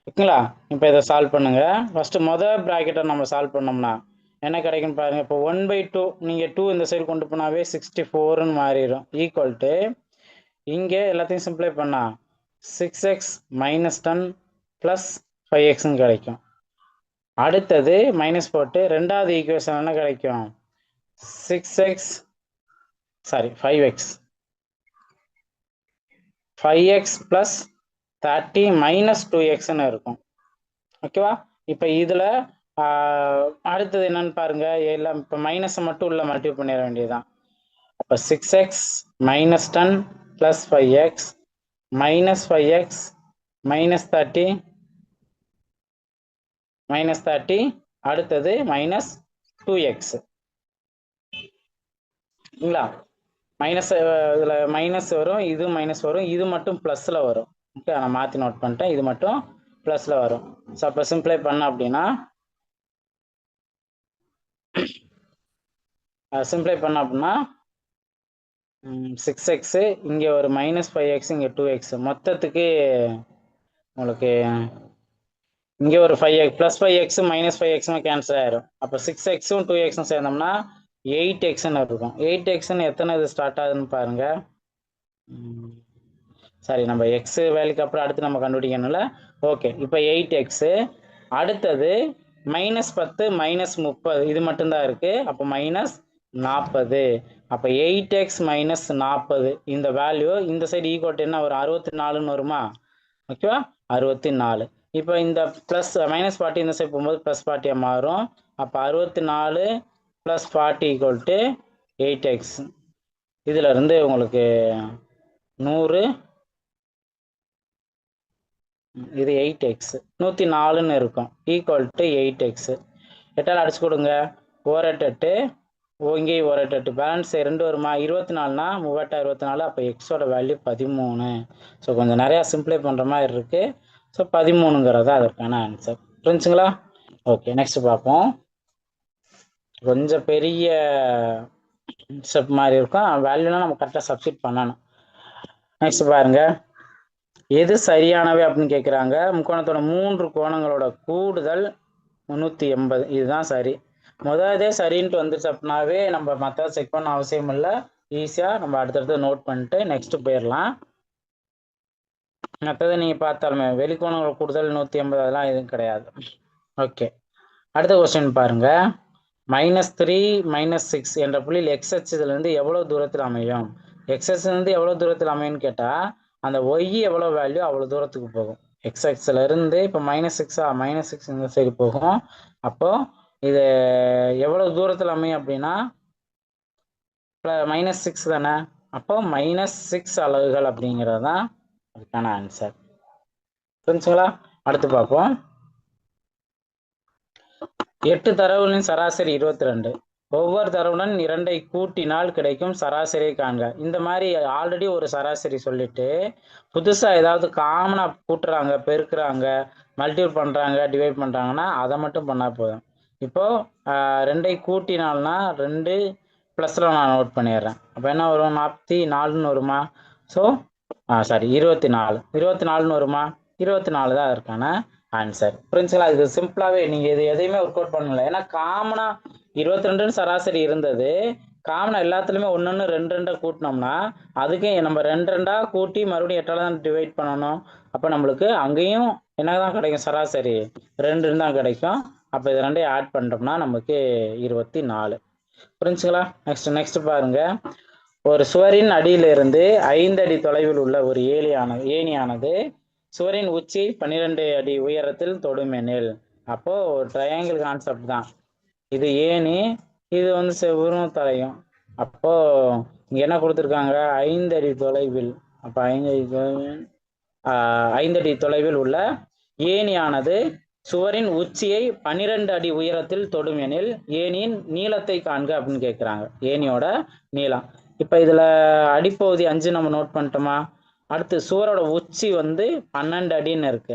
ஓகேங்களா? இப்போ இதை சால்வ் பண்ணுங்க. ஃபர்ஸ்ட் முதல் ப்ராக்கெட்டை நம்ம சால்வ் பண்ணோம்னா என்ன கிடைக்குன்னு பாருங்க. இப்போ 1/2 நீங்கள் 2 இந்த சைடு கொண்டு போனாவே 64ன்னு மாறிடும். ஈக்குவல் டு இங்கே எல்லாத்தையும் சிம்பிளை பண்ணா 6x - 10 ப்ளஸ் 5xன்னு கிடைக்கும். அடுத்தது மைனஸ் போட்டு ரெண்டாவது ஈக்குவேஷன் என்ன கிடைக்கும், 5x ப்ளஸ் 30 - 2xன்னு இருக்கும். ஓகேவா? இப்போ இதில் அடுத்தது என்னன்னு பாருங்க, எல்லாம் இப்போ மைனஸை மட்டும் உள்ள மல்டிபிள் பண்ணிட வேண்டியதுதான். அப்போ 6x - 10 ப்ளஸ் 5x -5x -30 அடுத்தது -2x. இல்லைங்களா? மைனஸ் இதில் மைனஸ் வரும், இது மைனஸ் வரும், இது மட்டும் ப்ளஸில் வரும். ஓகே, நான் மாற்றி நோட் பண்ணிட்டேன், இது மட்டும் ப்ளஸில் வரும். ஸோ அப்போ சிம்பிளை பண்ண அப்படின்னா 6x இங்கே ஒரு -5x இங்கே 2x, மொத்தத்துக்கு உங்களுக்கு இங்கே ஒரு 5x ப்ளஸ் 5x -5xன்னு கேன்சல் ஆயிரும். அப்போ 6xம் 2xம் சேர்ந்தோம்னா 8xன்னு இருக்கும். 8xன்னு எத்தனை இது ஸ்டார்ட் ஆகுதுன்னு பாருங்க. சரி, நம்ம எக்ஸ் வேல்யூக்கு அப்புறம் அடுத்து நம்ம கண்டுபிடிக்கணும்ல. ஓகே, இப்போ 8x, அடுத்தது -10 -30 இது மட்டும்தான் இருக்கு. அப்போ -40. அப்போ 8x - 40 இந்த வேல்யூ இந்த சைடு ஈக்குவல் என்ன ஒரு 64ன்னு வருமா? ஓகேவா? 64. இப்போ இந்த ப்ளஸ் -40 இந்த சைடு போகும்போது +40 மாறும். அப்போ 64 + 40 = 8x. இதுல இருந்து உங்களுக்கு 100, இது 8x 104ன்னு இருக்கும், = 8x. 8ஆல் அடிச்சு கொடுங்க, 1/8 இங்கே 1/8 பேலன்ஸ் 2 வருமா? 24னா 3/24. அப்போ எக்ஸோட வேல்யூ 13. ஸோ கொஞ்சம் நிறையா சிம்பிளை பண்ணுற மாதிரி இருக்குது. ஸோ 13ங்கிறது அதற்கான ஆன்சர். புரிஞ்சுங்களா? ஓகே, நெக்ஸ்ட் பார்ப்போம். கொஞ்சம் பெரிய ஸ்டெப் மாதிரி இருக்கும், வேல்யூலாம் நம்ம கரெக்டாக சப்ஸ்டிட் பண்ணணும். நெக்ஸ்ட் பாருங்க, எது சரியானவை அப்படின்னு கேட்குறாங்க. முக்கோணத்தோட 3 கோணங்களோட கூடுதல் 380, இதுதான் சரி. முதலே சரின்ட்டு வந்துச்சு அப்படின்னாவே நம்ம மற்ற செக் பண்ண அவசியம் இல்லை, ஈஸியாக நம்ம அடுத்தடுத்து நோட் பண்ணிட்டு நெக்ஸ்ட் போயிடலாம். மற்றது நீங்கள் பார்த்தாலுமே வெளிக்கோணங்கள் கூடுதல் 180 அதெல்லாம் எதுவும் கிடையாது. ஓகே, அடுத்த கொஸ்டின் பாருங்க. -3 -6 என்ற புள்ளியில் எக்ஸ் அச்சுலேருந்து எவ்வளோ தூரத்தில் அமையும்? எக்ஸ் அச்சுலேருந்து எவ்வளோ தூரத்தில் அமையும்னு கேட்டால் அந்த ஒய் எவ்வளோ வேல்யூ அவ்வளோ தூரத்துக்கு போகும். எக்ஸ் அச்சில் இருந்து இப்போ -6 -6 இந்த சைடு போகும். அப்போ இது எவ்வளோ தூரத்தில் அமையும் அப்படின்னா -6 தானே. அப்போ -6 அலகுகள் அப்படிங்கிறது தான் அதுக்கான ஆன்சர். புரிஞ்சுங்களா? அடுத்து பார்ப்போம். 8 தரவுகளின் சராசரி 22. ஒவ்வொரு தரவுடன் 2ஐ கூட்டினால் கிடைக்கும் சராசரியை காண்க. இந்த மாதிரி ஆல்ரெடி ஒரு சராசரி சொல்லிட்டு புதுசா ஏதாவது காமனா கூட்டுறாங்க, பெருக்குறாங்க, மல்டிபிள் பண்றாங்க, டிவைட் பண்றாங்கன்னா அதை மட்டும் பண்ணா போதும். இப்போ 2ஐ கூட்டினால்னா 2 +ல நான் நோட் பண்ணிடுறேன். அப்போ என்ன வரும்? 44ன்னு வருமா? So sorry 24. 24ன்னு வருமா? 24 தான் அதற்கான ஆன்சர். புரிஞ்சுங்களா? இது சிம்பிளாவே நீங்க இது எதையுமே ஒர்க் அவுட் பண்ணல. ஏன்னா காமனா 22 சராசரி இருந்தது. காமனா எல்லாத்துலயுமே 1 2 கூட்டினோம்னா அதுக்கு நம்ம 2 கூட்டி மறுபடியும் 8ஆல தான் டிவைட் பண்ணணும். அப்ப நம்மளுக்கு அங்கேயும் என்னதான் கிடைக்கும்? சராசரி 2 தான் கிடைக்கும். அப்ப இது 2ஐயும் ஆட் பண்ணிட்டோம்னா நமக்கு 24. புரிஞ்சுங்களா? நெக்ஸ்ட் பாருங்க. ஒரு சுவரின் அடியிலிருந்து 5 அடி தொலைவில் உள்ள ஒரு ஏணியானது சுவரின் உச்சி 12 அடி உயரத்தில் தொடுமெனில். அப்போ ஒரு ட்ரையாங்கிள் கான்செப்ட் தான் இது. ஏணி இது வந்து செவ்வரும் தலையும். அப்போ இங்க என்ன கொடுத்துருக்காங்க? 5 அடி தொலைவில். அப்ப 5 அடி தொலைவில் உள்ள ஏணியானது சுவரின் உச்சியை 12 அடி உயரத்தில் தொடும் எனில் ஏணியின் நீளத்தை காண்க அப்படின்னு கேட்குறாங்க. ஏணியோட நீளம். இப்ப இதுல அடிப்பகுதி 5 நம்ம நோட் பண்ணிட்டோமா? அடுத்து சுவரோட உச்சி வந்து 12 அடின்னு இருக்கு.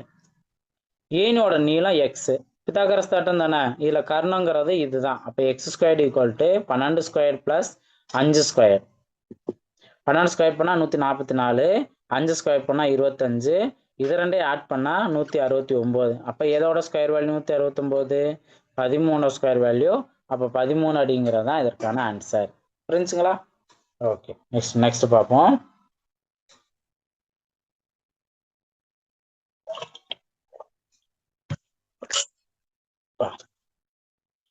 ஏணியோட நீளம் எக்ஸ். பித்தாகரஸ் தேற்றம் தானே. இதுல கர்ணங்கிறது இதுதான். அப்ப x² = 12² + 5². 12² பண்ணா 144, 5² பண்ணா 25, இது 2ஐயும் ஆட் பண்ணா 169. அப்ப எதோட ஸ்கொயர் வேல்யூ 169? 13 square value. அப்ப 13 அடிங்கிறது தான் இதற்கான ஆன்சர். புரிஞ்சுங்களா? ஓகே, நெக்ஸ்ட் பார்ப்போம்.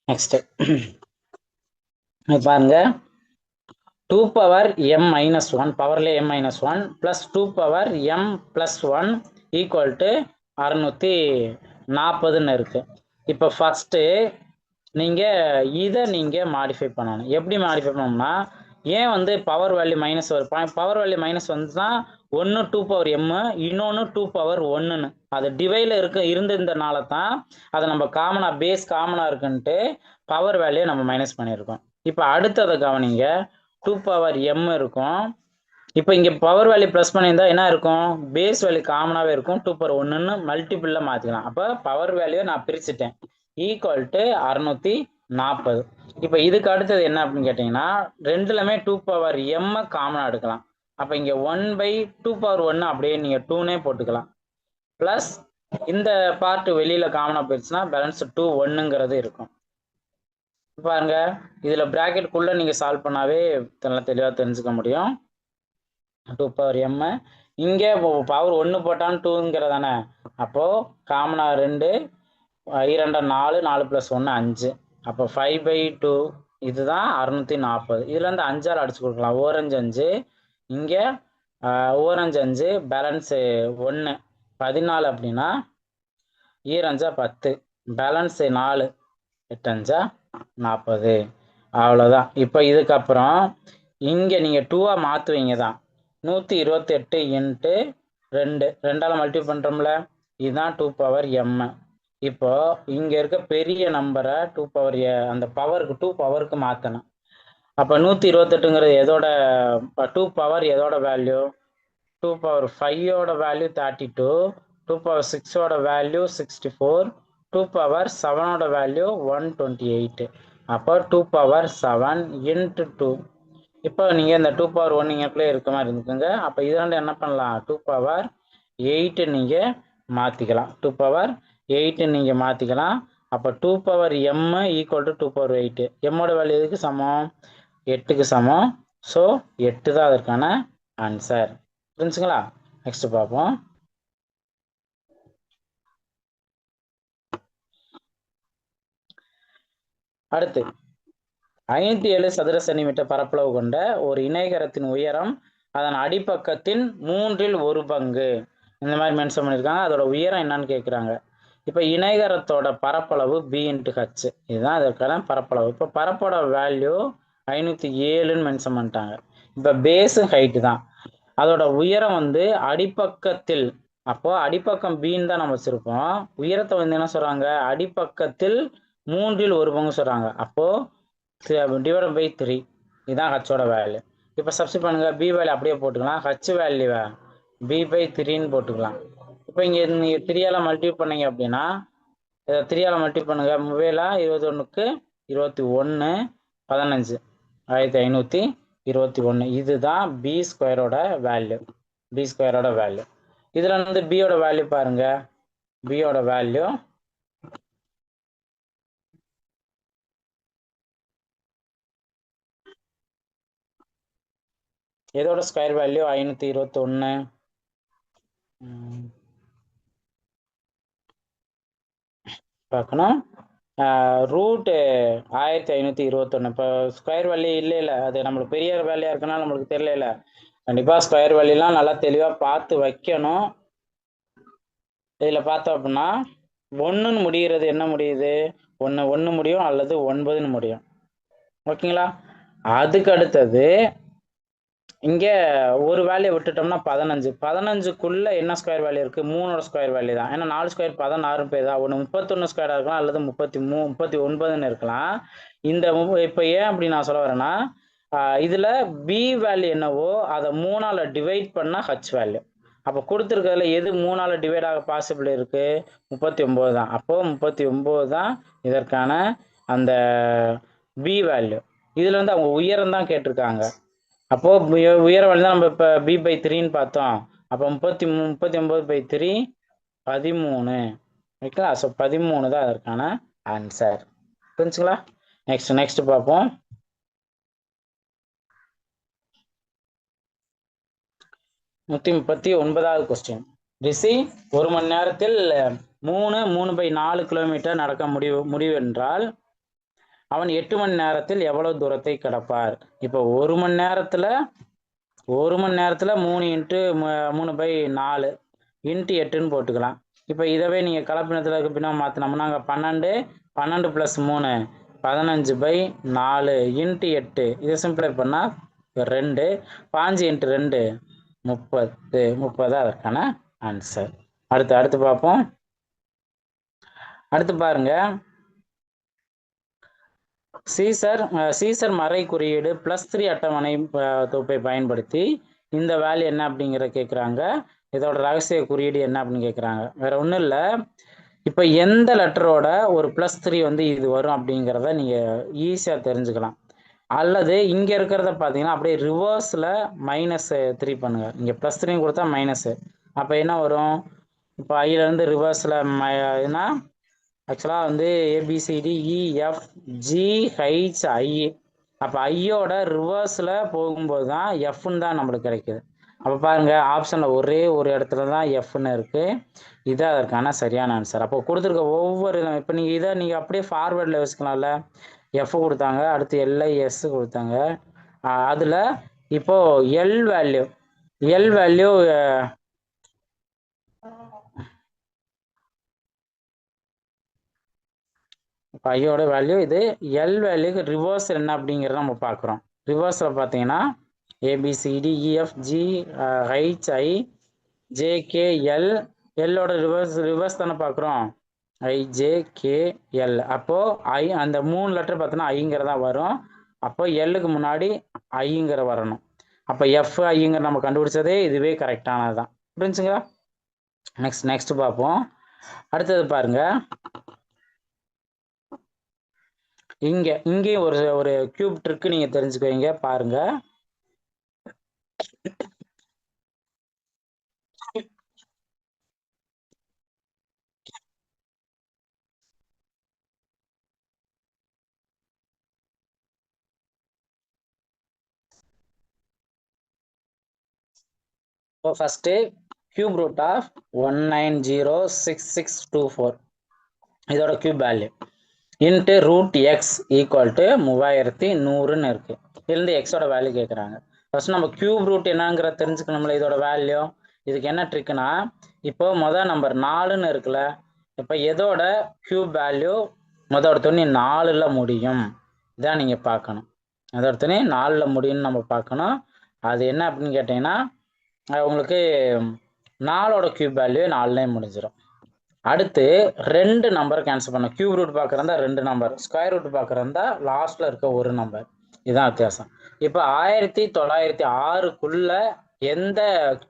நெக்ஸ்ட் பாருங்க. 2m-1 பவர்ல m-1 + 2m+1 = 640ன்னு இருக்கு. இப்போ ஃபர்ஸ்ட் நீங்க இதை நீங்க மாடிஃபை பண்ணணும். எப்படி மாடிஃபை பண்ணணும்னா, ஏன் வந்து பவர் வேல்யூ மைனஸ் வரும்? பவர் வேல்யூ மைனஸ் வந்துச்சுன்னா ஒன்று 2m, இன்னொன்று 2(1)ன்னு அது டிவைல இருந்ததுனால தான் அதை நம்ம பேஸ் காமனா இருக்குன்ட்டு பவர் வேல்யூ நம்ம மைனஸ் பண்ணியிருக்கோம். இப்போ அடுத்ததை கவனிங்க. 2m இருக்கும். இப்போ இங்க பவர் வேல்யூ பிளஸ் பண்ணியிருந்தா என்ன இருக்கும்? பேஸ் வேல்யூ காமனாவே இருக்கும். 2(1)ன்னு மல்டிபிள்ல மாத்திக்கலாம். அப்ப பவர் வேல்யூ நான் பிரிச்சுட்டேன். = 640. இப்ப இதுக்கு அடுத்தது என்ன அப்படின்னு கேட்டீங்கன்னா, ரெண்டுலமே 2m காமனா எடுக்கலாம். அப்ப இங்க 1/2(1) அப்படியே நீங்க 2னே போட்டுக்கலாம். பிளஸ் இந்த பார்ட் வெளியில காமனா போயிடுச்சுன்னா பேலன்ஸ் 2(1)ங்கிறது இருக்கும். பாருங்க, இதுல பிராக்கெட்டுக்குள்ள நீங்க சால்வ் பண்ணாவே நல்லா தெளிவா தெரிஞ்சுக்க முடியும். 2m இங்க பவர் 1 போட்டாலும் 2ங்கிறதானே. அப்போ காமனா 2, 2 4, 4 + 1 5. அப்போ 5/2 இதுதான் 640. இதுல இருந்து 5ஆல் அடிச்சு கொடுக்கலாம். 4×5 இங்க 4×5 பேலன்ஸ் 1 14 அப்படின்னா 2×5 10 பேலன்ஸ் 4 8×5 40. அவ்வளவுதான். இப்போ இதுக்கப்புறம் இங்க நீங்க 2ஆ மாத்துவீங்க தான். 128 × 2ஆல மல்டிபிள் பண்றோம்ல, இதுதான் 2m. இப்போ இங்க இருக்க பெரிய நம்பரை 2 அந்த பவருக்கு 2 பவருக்கு மாத்தணும். அப்ப 128ங்கிறது எதோட 2 எதோட வேல்யூ? 2^5 வேல்யூ 32, 2^6 வேல்யூ 64, 2 power 7ஓட வேல்யூ 128. அப்போ 2 power 7 into 2. இப்போ நீங்கள் இந்த 2 power 1 இங்கேக்குள்ளே இருக்க மாதிரி இருந்துக்குங்க. அப்போ இதனால என்ன பண்ணலாம், 2 power 8 நீங்கள் மாற்றிக்கலாம். 2 power 8 நீங்கள் மாற்றிக்கலாம். அப்போ 2 power m equal to 2 power 8. எம்மோட வேல்யூ எதுக்கு சமம், 8க்கு சமம். ஸோ 8 தான் அதற்கான ஆன்சர். புரிஞ்சுங்களா? நெக்ஸ்ட் பார்ப்போம். அடுத்து 507 சதுர சென்டிமீட்டர் பரப்பளவு கொண்ட ஒரு இணைகரத்தின் உயரம் அதன் அடிப்பக்கத்தின் 1/3 பங்கு. இந்த மாதிரி மென்ஷன் பண்ணியிருக்காங்க. அதோட உயரம் என்னன்னு கேட்குறாங்க. இப்போ இணைகரத்தோட பரப்பளவு b × h, இதுதான் அதற்கான பரப்பளவு. இப்போ பரப்போட வேல்யூ 507ன்னு மென்ஷன் பண்ணிட்டாங்க. இப்போ பேஸும் ஹைட்டு தான். அதோட உயரம் வந்து அடிப்பக்கத்தில், அப்போ அடிப்பக்கம் பின்னு தான் நம்ம வச்சிருப்போம். உயரத்தை வந்து என்ன சொல்றாங்க, அடிப்பக்கத்தில் 1/3 பங்கு சொல்றாங்க. அப்போ டிவைட் பை 3, இதுதான் ஹச்சோட வேல்யூ. இப்போ சப்ஸ்டிட் பண்ணுங்க, பி வேல்யூ அப்படியே போட்டுக்கலாம், ஹச் வேல்யூவை b/3ன்னு போட்டுக்கலாம். இப்போ இங்கே நீங்கள் 3ஆல மல்டிப்ளை பண்ணீங்க அப்படின்னா, 3ஆல மல்டிப்ளை பண்ணுங்க, 21க்கு 21 15 1521. இதுதான் பி ஸ்கொயரோட வேல்யூ. பி ஸ்கொயரோட வேல்யூ. இதுல வந்து பியோட வேல்யூ பாருங்க, பியோட வேல்யூ இதோட ஸ்கொயர் வேல்யூ 521. பார்க்கணும், ரூட் 1521. இப்போ ஸ்கொயர் வேல்யூ இல்லை, அது நம்மளுக்கு பெரிய வேல்யூா இருக்குன்னா நம்மளுக்கு தெரியல. கண்டிப்பாக ஸ்கொயர் வேல்யூலாம் நல்லா தெளிவாக பார்த்து வைக்கணும். இதில் பார்த்தோம் அப்படின்னா 1ன்னு முடிகிறது, என்ன முடியுது, 1 முடியும் அல்லது 9ன்னு முடியும். ஓகேங்களா? அதுக்கு அடுத்தது இங்கே ஒரு வேல்யூ விட்டுட்டோம்னா 15. 15க்குள்ள என்ன ஸ்கொயர் வேல்யூ இருக்குது, 3ஓட ஸ்கொயர் வேல்யூ தான். ஏன்னா 4 ஸ்கொயர் 16 பேர் தான். 31 ஸ்கொயராக இருக்கலாம் அல்லது 39ன்னு இருக்கலாம். இந்த இப்போ ஏன் அப்படி நான் சொல்ல வரேன்னா, இதில் பி வேல்யூ என்னவோ அதை 3ஆல் டிவைட் பண்ணால் ஹச் வேல்யூ. அப்போ கொடுத்துருக்கிறதுல எது 3ஆல் டிவைட் ஆக பாசிபிள் இருக்குது, 39 தான். அப்போது 39 தான் இதற்கான அந்த பி வேல்யூ. இதில் வந்து அவங்க உயரம் தான் கேட்டிருக்காங்க. அப்போது உயர வேல்யூ தான் நம்ம இப்போ b/3ன்னு பார்த்தோம். அப்போ 39/3 13. ஓகேங்களா? ஸோ 13 தான் அதற்கான ஆன்சர். புரிஞ்சுங்களா? நெக்ஸ்ட் பார்ப்போம். 139வது கொஸ்டின். ரிஷி 1 மணி நேரத்தில் 3/4 கிலோமீட்டர் நடக்க முடிவு என்றால் அவன் 8 மணி நேரத்தில் எவ்வளவு தூரத்தை கடப்பார்? இப்போ 1 மணி நேரத்தில் 3 × 3/4 × 8ன்னு போட்டுக்கலாம். இப்போ இதவே நீங்கள் கலப்பினத்தில் பின்னா மாற்றினோம்னா அங்கே 12 12 + 3 15/4 × 8. இதை சிம்பிளை பண்ணால் 2 5 × 2 30 அதற்கான ஆன்சர். அடுத்து பார்ப்போம். அடுத்து பாருங்க, சீசர் மறை குறியீடு +3 அட்டவணை தொகுப்பை பயன்படுத்தி இந்த வேல்யூ என்ன அப்படிங்கிற கேட்குறாங்க. இதோட ரகசிய குறியீடு என்ன அப்படின்னு கேட்குறாங்க. வேற ஒன்றும் இல்லை, இப்போ எந்த லெட்டரோட ஒரு +3 வந்து இது வரும் அப்படிங்கிறத நீங்கள் ஈஸியாக தெரிஞ்சுக்கலாம். அல்லது இங்கே இருக்கிறத பார்த்தீங்கன்னா அப்படியே ரிவர்ஸில் -3 பண்ணுங்க. இங்கே +3 கொடுத்தா மைனஸு, அப்போ என்ன வரும், இப்போ ஐலேருந்து ரிவர்ஸில் ஏன்னா ஆக்சுவலாக வந்து ABCDEFGHI. அப்போ ஐயோட ரிவர்ஸில் போகும்போது தான் எஃப்னு தான் நம்மளுக்கு கிடைக்குது. அப்போ பாருங்கள், ஆப்ஷனில் ஒரே ஒரு இடத்துல தான் எஃப்னு இருக்குது. இது அதற்கான சரியான ஆன்சர். அப்போ கொடுத்துருக்க ஒவ்வொரு, இப்போ நீங்கள் இதை நீங்கள் அப்படியே ஃபார்வேர்டில் வச்சுக்கலாம்ல. எஃப் கொடுத்தாங்க, அடுத்து LIS கொடுத்தாங்க. அதில் இப்போது எல் வேல்யூ ஐயோட வேல்யூ இது. எல் வேல்யூக்கு ரிவர்ஸ் என்ன அப்படிங்கிறத நம்ம பார்க்குறோம். ரிவர்ஸில் பார்த்தீங்கன்னா ABCDEFGHIJKL, எல்லோட ரிவர்ஸ் தானே பார்க்குறோம், IJKL. அப்போது அந்த 3 லெட்டர் பார்த்தோன்னா ஐங்கிறதா வரும். அப்போ எல்லுக்கு முன்னாடி ஐங்கிற வரணும். அப்போ எஃப் ஐங்கிற நம்ம கண்டுபிடிச்சதே இதுவே கரெக்டானது தான். புரிஞ்சுங்களா? நெக்ஸ்ட் பார்ப்போம். அடுத்தது பாருங்க, இங்கேயும் ஒரு கியூப் ட்ரிக்கு நீங்க தெரிஞ்சுக்குவீங்க பாருங்க. இப்போ ஃபர்ஸ்ட் கியூப் ரூட் ஆஃப் 1906624 இதோட cube value into root x equal to 3100ன்னு இருக்கு. இதுலேருந்து எக்ஸோட வேல்யூ கேட்குறாங்க. ஃபர்ஸ்ட் நம்ம கியூப் ரூட் என்னங்கிற தெரிஞ்சுக்கணும்ல இதோட வேல்யூ. இதுக்கு என்ன ட்ரிக்குனா, இப்போ நம்பர் 4ன்னு இருக்குல்ல, இப்போ எதோட கியூப் வேல்யூ துணி 4ல் முடியும் இதான் நீங்கள் பார்க்கணும். அதோட துணி 4ல் முடியும்னு நம்ம பார்க்கணும். அது என்ன அப்படின்னு கேட்டிங்கன்னா, உங்களுக்கு 4ஓட கியூப் வேல்யூ 4லேயும் முடிஞ்சிடும். அடுத்து 2 நம்பர் கேன்சல் பண்ண. கியூப் ரூட் பார்க்குறதா 2 நம்பர், ஸ்கொயர் ரூட் பார்க்குறதா லாஸ்ட்ல இருக்க ஒரு நம்பர். இதுதான் வித்தியாசம். இப்போ 1906க்குள்ள எந்த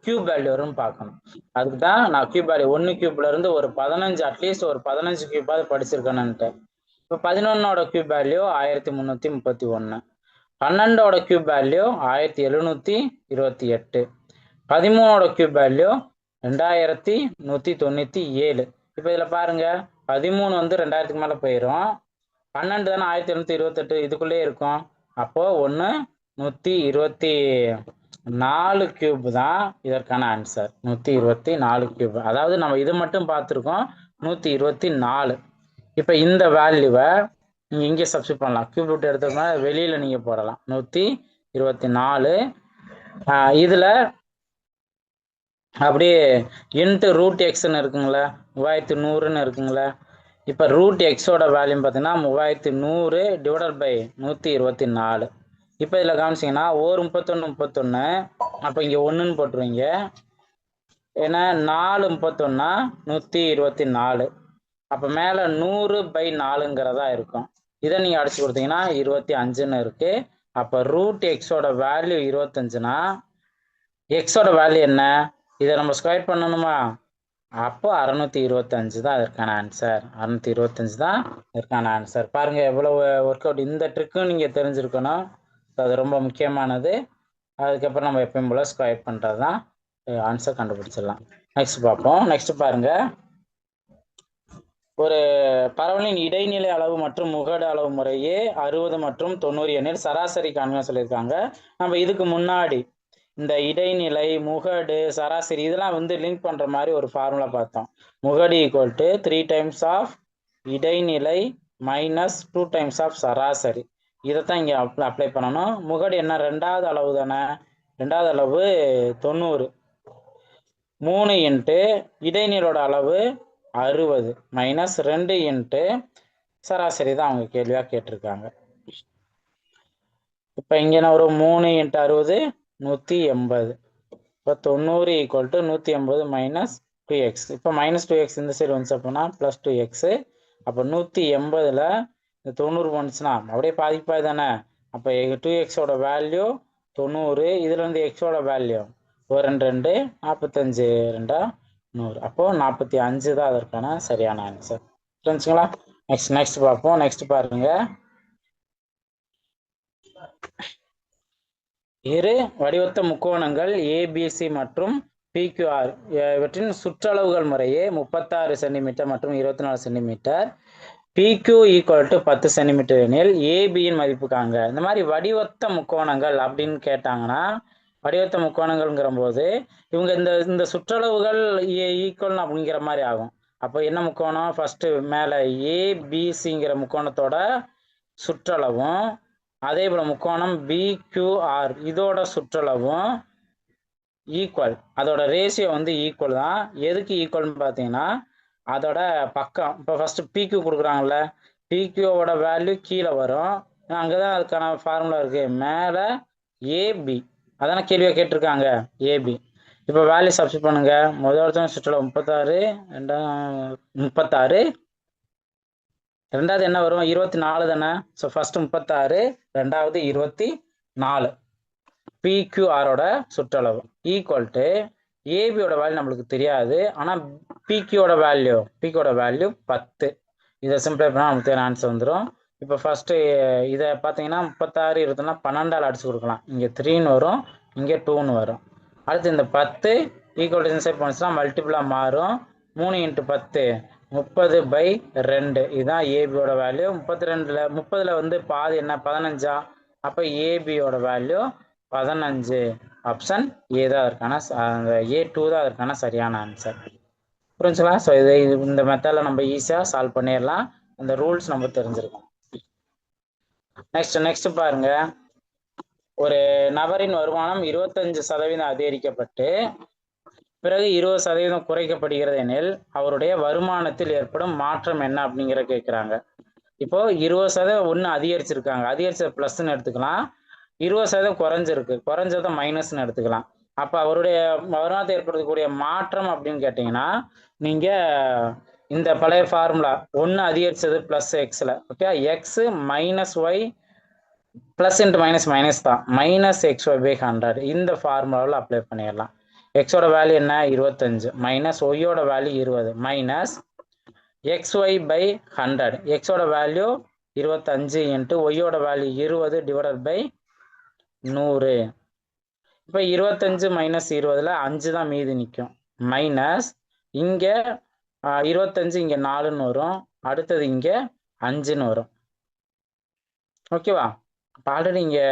கியூப் வேல்யூ வரும்னு பார்க்கணும். அதுக்கு தான் நான் கியூப் வேல்யூ 1 கியூப்ல இருந்து ஒரு 15 அட்லீஸ்ட் ஒரு 15 கியூபாவது படிச்சிருக்கேன்னுட்டு. இப்போ 11ஓட கியூப் வேல்யூ 1331, 12ஓட கியூப் வேல்யூ 1728, 13ஓட கியூப் வேல்யூ 2197. இப்போ இதில் பாருங்க, 13 வந்து 2000க்கு மேலே போயிடும், 12 தானே 1728 இதுக்குள்ளே இருக்கும். அப்போ 124 கியூப் தான் இதற்கான ஆன்சர். 124 கியூப். அதாவது நம்ம இது மட்டும் பார்த்துருக்கோம் 124. இப்போ இந்த வேல்யூவை நீங்கள் இங்கே சப்ஸ்டிட் பண்ணலாம். கியூப் ரூட் எடுத்தோம்னா வெளியில் நீங்கள் போடலாம் 124. இதில் அப்படியே இன்ட்டு ரூட் எக்ஸ்ன்னு இருக்குங்களா, 3100ன்னு இருக்குங்களா. இப்போ ரூட் எக்ஸோட வேல்யூ பார்த்தீங்கன்னா 3100 டிவைடட் பை 124. இப்போ இதில் கவனிச்சிங்கன்னா 31 அப்போ இங்கே 1ன்னு போட்டுருவீங்க. ஏன்னா 4 31 124. அப்போ மேலே 100/4ங்கிறதா இருக்கும். இதை நீங்கள் அடிச்சு கொடுத்தீங்கன்னா 25ன்னு இருக்கு. அப்போ ரூட் எக்ஸோட வேல்யூ 25னா எக்ஸோட வேல்யூ என்ன, இதை நம்ம ஸ்கொயர் பண்ணணுமா, அப்போ 625 தான் அதற்கான ஆன்சர். 625 தான் அதற்கான ஆன்சர். பாருங்க எவ்வளவு ஒர்க் அவுட். இந்த ட்ரிக்கும் நீங்க தெரிஞ்சிருக்கணும், அது ரொம்ப முக்கியமானது. அதுக்கப்புறம் நம்ம எப்பயும் போல ஸ்கொயர் பண்றது தான் ஆன்சர் கண்டுபிடிச்சிடலாம். நெக்ஸ்ட் பார்ப்போம். நெக்ஸ்ட் பாருங்க, ஒரு பரவலின் இடைநிலை அளவு மற்றும் முகடு அளவு முறையே 60 மற்றும் 90 எனில் சராசரி காண்க சொல்லியிருக்காங்க. நம்ம இதுக்கு முன்னாடி இந்த இடைநிலை, முகடு, சராசரி இதெல்லாம் வந்து லிங்க் பண்ற மாதிரி ஒரு ஃபார்முலா பார்த்தோம். முகடு ஈக்குவல் டு 3 டைம்ஸ் ஆஃப் இடைநிலை மைனஸ் 2 டைம்ஸ் ஆஃப் சராசரி. இதைத்தான் இங்கே அப்ளை பண்ணணும். முகடு என்ன, 2வது அளவு தானே, 2வது அளவு 90, 3 இன்ட்டு இடைநிலோட அளவு 60 மைனஸ் 2 இன்ட்டு சராசரி தான் அவங்க கேள்வியாக கேட்டிருக்காங்க. இப்போ இங்கே ஒரு 3 இன்ட்டு 60 180. இப்போ 90 ஈக்குவல் டு 180 மைனஸ் 2x. இப்போ மைனஸ் 2x இந்த சைடு வந்துச்சு அப்படின்னா ப்ளஸ் 2x. அப்போ 180ல் இந்த 90 வந்துச்சுன்னா அப்படியே பாதிப்பாய் தானே. அப்போ 2xோட வேல்யூ 90, இதுல இருந்து எக்ஸோட வேல்யூ 1 2 45 2 100. அப்போ 45 தான் அதற்கான சரியான ஆன்சர். புரிஞ்சுங்களா? நெக்ஸ்ட் பார்ப்போம். நெக்ஸ்ட் பாருங்க, இரு வடிவத்த முக்கோணங்கள் ஏபிசி மற்றும் பிக்யூஆர் இவற்றின் சுற்றளவுகள் முறையே 36 சென்டிமீட்டர் மற்றும் 24 சென்டிமீட்டர். பிக்யூ ஈக்குவல் டு 10 சென்டிமீட்டர் எனில் ஏபியின் மதிப்புக்காங்க. இந்த மாதிரி வடிவத்த முக்கோணங்கள் அப்படின்னு கேட்டாங்கன்னா, வடிவத்த முக்கோணங்கள்ங்கிற போது இவங்க இந்த சுற்றளவுகள் ஈக்குவல் அப்படிங்கிற மாதிரி ஆகும். அப்போ என்ன முக்கோணம், ஃபர்ஸ்ட் மேல ஏபிசிங்கிற முக்கோணத்தோட சுற்றளவும், அதே போல முக்கோணம் பிக்யூஆர் இதோட சுற்றளவும் ஈக்குவல். அதோட ரேஷியோ வந்து ஈக்குவல் தான். எதுக்கு ஈக்குவல்னு பார்த்தீங்கன்னா, அதோட பக்கம். இப்போ ஃபர்ஸ்ட் பிக்யூ கொடுக்குறாங்கல்ல, பிக்யூவோட வேல்யூ கீழே வரும், அங்கதான் அதுக்கான ஃபார்முலா இருக்கு, மேலே ஏபி. அதான கேள்வியை கேட்டிருக்காங்க, ஏபி. இப்போ வேல்யூ சப்ஸ்டிட் பண்ணுங்க. முதல் சுற்றளவு 36, 36, ரெண்டாவது என்ன வரும், 24 தானே. ஸோ ஃபர்ஸ்ட் 36, ரெண்டாவது 24. பிக்யூஆரோட சுற்றளவு ஈக்குவல் டு ஏபியோட வேல்யூ நம்மளுக்கு தெரியாது, ஆனால் பிக்யூவோட வேல்யூ 10. இதை சிம்பிளை பண்ணால் நமக்கு ஆன்சர் வந்துடும். இப்போ ஃபர்ஸ்ட் இதை பார்த்தீங்கன்னா 36 இருந்ததுன்னா 12ஆல் அடிச்சு கொடுக்கலாம். இங்கே 3ன்னு வரும், இங்கே 2ன்னு வரும். அடுத்து இந்த 10 ஈக்குவல் டு இன்சைட் போனுச்சுன்னா மல்டிபிளாக மாறும். 3 × 10 30/2. இதுதான் ஏபியோட வேல்யூ. 30ல் வந்து பாதி என்ன 15ஆ? அப்போ ஏபியோட வேல்யூ 15. ஆப்ஷன் ஏ தான் அதற்கான அந்த A2 தான் அதற்கான சரியான ஆன்சர். புரிஞ்சுங்களா? ஸோ இதை இந்த மெத்தடில் நம்ம ஈஸியாக சால்வ் பண்ணிடலாம். அந்த ரூல்ஸ் நம்ம தெரிஞ்சிருக்கோம். நெக்ஸ்ட் பாருங்க, ஒரு நபரின் வருமானம் 25% அதிகரிக்கப்பட்டு பிறகு 20% குறைக்கப்படுகிறது எனில் அவருடைய வருமானத்தில் ஏற்படும் மாற்றம் என்ன அப்படிங்கிற கேட்குறாங்க. இப்போ 20% ஒன்று அதிகரிச்சிருக்காங்க, அதிகரிச்ச பிளஸ்ன்னு எடுத்துக்கலாம். 20% குறைஞ்சிருக்கு, குறைஞ்சதை மைனஸ்ன்னு எடுத்துக்கலாம். அப்போ அவருடைய வருமானத்தில் ஏற்படுத்தக்கூடிய மாற்றம் அப்படின்னு கேட்டிங்கன்னா நீங்கள் இந்த பழைய ஃபார்முலா ஒன்று அதிகரிச்சது ப்ளஸ் எக்ஸில், okay, X minus Y plus into minus தான், -xy/100 இந்த ஃபார்முலாவில் அப்ளை பண்ணிடலாம். எக்ஸோட வேல்யூ என்ன 25, மைனஸ் ஒய்யோட வேல்யூ 20, மைனஸ் xy/100. எக்ஸோட வேல்யூ 25 இன்ட்டு ஒய்யோட வேல்யூ 20 டிவைடட் பை 100. இப்போ 25 மைனஸ் 20ல் 5 தான் மீதி நிற்கும். மைனஸ் இங்கே 25 இங்கே 4ன்னு வரும், அடுத்தது இங்கே 5ன்னு வரும். ஓகேவா? இப்போ ஆல்ரெடி இங்கே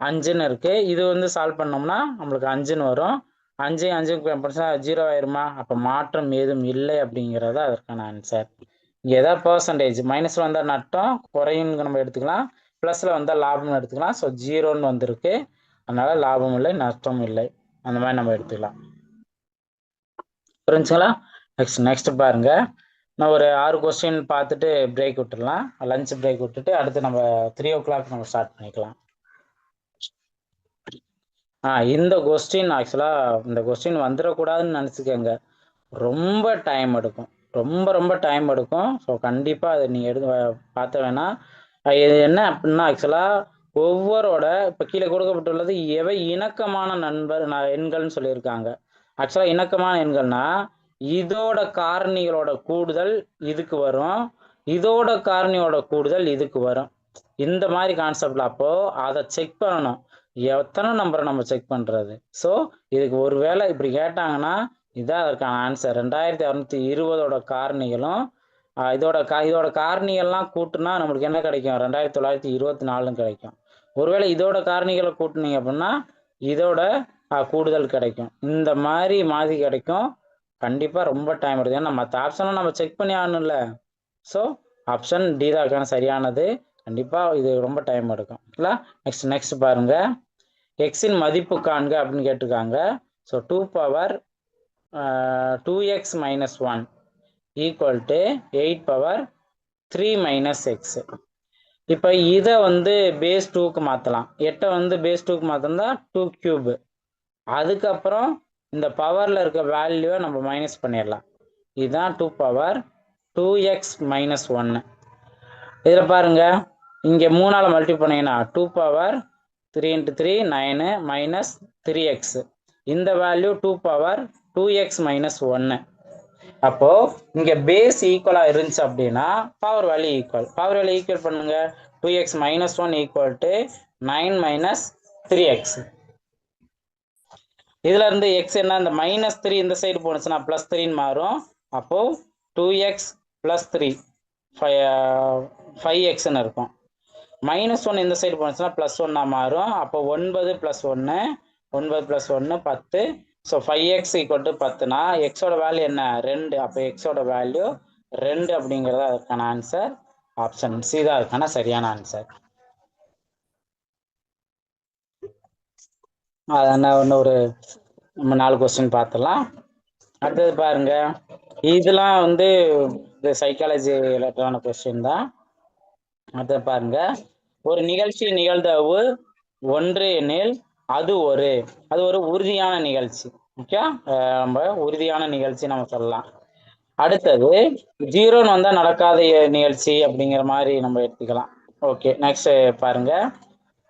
5ன்னு இருக்கு, இது வந்து சால்வ் பண்ணோம்னா நம்மளுக்கு 5ன்னு வரும். 5 படிச்சா 0 ஆயிருமா? அப்போ மாற்றம் ஏதும் இல்லை அப்படிங்கிறத அதற்கான ஆன்சர். இங்கே ஏதாவது பர்சன்டேஜ் மைனஸில் வந்தால் நட்டம் குறையும்னு நம்ம எடுத்துக்கலாம், ப்ளஸில் வந்தால் லாபம்னு எடுத்துக்கலாம். ஸோ 0ன்னு வந்திருக்கு, அதனால லாபம் இல்லை நஷ்டம் இல்லை, அந்த மாதிரி நம்ம எடுத்துக்கலாம். புரிஞ்சுங்களா? நெக்ஸ்ட் பாருங்க, நான் ஒரு 6 கொஸ்டின் பார்த்துட்டு பிரேக் விட்டுடலாம், லஞ்ச் பிரேக் விட்டுட்டு அடுத்து நம்ம 3 o'clock நம்ம ஸ்டார்ட் பண்ணிக்கலாம். இந்த கொஸ்டின் ஆக்சுவலாக இந்த கொஸ்டின் வந்துடக்கூடாதுன்னு நினச்சிக்கோங்க, ரொம்ப டைம் எடுக்கும், ரொம்ப டைம் எடுக்கும். ஸோ கண்டிப்பாக அதை நீங்கள் பார்த்த வேணாம். இது என்ன அப்படின்னா ஆக்சுவலாக ஒவ்வொருட இப்போ கீழே கொடுக்கப்பட்டுள்ளது எவை இணக்கமான எண்கள்னு சொல்லியிருக்காங்க. ஆக்சுவலாக இணக்கமான எண்கள்னா இதோட காரணிகளோட கூடுதல் இதுக்கு வரும், இதோட காரணியோட கூடுதல் இதுக்கு வரும், இந்த மாதிரி கான்செப்ட்ல. அப்போ அதை செக் பண்ணணும், எத்தனை நம்பரை நம்ம செக் பண்றது. ஸோ இதுக்கு ஒருவேளை இப்படி கேட்டாங்கன்னா இதான் அதற்கான ஆன்சர். 2620ஓட காரணிகளும் இதோட காரணிகள்லாம் கூட்டுனா நம்மளுக்கு என்ன கிடைக்கும்? 2924 கிடைக்கும். ஒருவேளை இதோட காரணிகளை கூட்டுனீங்க அப்படின்னா இதோட கூடுதல் கிடைக்கும். இந்த மாதிரி கிடைக்கும். கண்டிப்பா ரொம்ப டைம் எடுக்கும், ஏன்னா மற்ற ஆப்ஷனும் நம்ம செக் பண்ணி ஆகணும்ல. ஸோ ஆப்ஷன் டி தான் சரியானது. கண்டிப்பா இது ரொம்ப டைம் எடுக்கும். நெக்ஸ்ட் பாருங்க, எக்ஸின் மதிப்பு காண்க அப்படின்னு கேட்டிருக்காங்க. So 2x - 1 equal to 8 - 3 - x. இப்போ இதை வந்து பேஸ் 2க்கு மாற்றலாம். 8 வந்து பேஸ் 2க்கு மாற்றினா 2³ அதுக்கப்புறம் இந்த பவரில் இருக்க வேல்யூவை நம்ம மைனஸ் பண்ணிடலாம். இதுதான் 2x - 1. இதில் பாருங்க, இங்கே 3ஆல் மல்டிப்ளை பண்ணிங்கன்னா 2 3 × 3 9 மைனஸ் 3x. இந்த வேல்யூ 2x - 1. அப்போ இங்க பேஸ் ஈக்குவலா இருந்துச்சு அப்படின்னா பவர் வேல்யூ ஈக்குவல் பண்ணுங்க. 2x - 1 equal to 9 - 3x. இதுல இருந்து x என்ன, இந்த -3 இந்த சைடு போனுச்சுன்னா +3ன்னு மாறும். அப்போ 2x + 3 5xன்னு இருக்கும். -1 இந்த சைடு போனுச்சுன்னா +1 மாறும். அப்போ 9 + 1 10. ஸோ 5x = 10னா எக்ஸோட வேல்யூ என்ன 2. அப்போ எக்ஸோட வேல்யூ 2 அப்படிங்கிறது அதுக்கான ஆன்சர். ஆப்ஷன் சி தான் அதுக்கான சரியான ஆன்சர். அதான் ஒரு நம்ம 4 கொஸ்டின் பார்த்துடலாம். அடுத்தது பாருங்க, இதெல்லாம் வந்து சைக்காலஜி ரிலேட்டடான கொஸ்டின் தான். அடுத்தது பாருங்க, ஒரு நிகழ்ச்சி நிகழ்தகவு 1 எனில் அது ஒரு உறுதியான நிகழ்ச்சி. ஓகே, நம்ம உறுதியான நிகழ்ச்சி நம்ம சொல்லலாம். அடுத்தது 0ன்னு வந்தா நடக்காத நிகழ்ச்சி அப்படிங்கிற மாதிரி நம்ம எடுத்துக்கலாம். ஓகே, நெக்ஸ்ட் பாருங்க,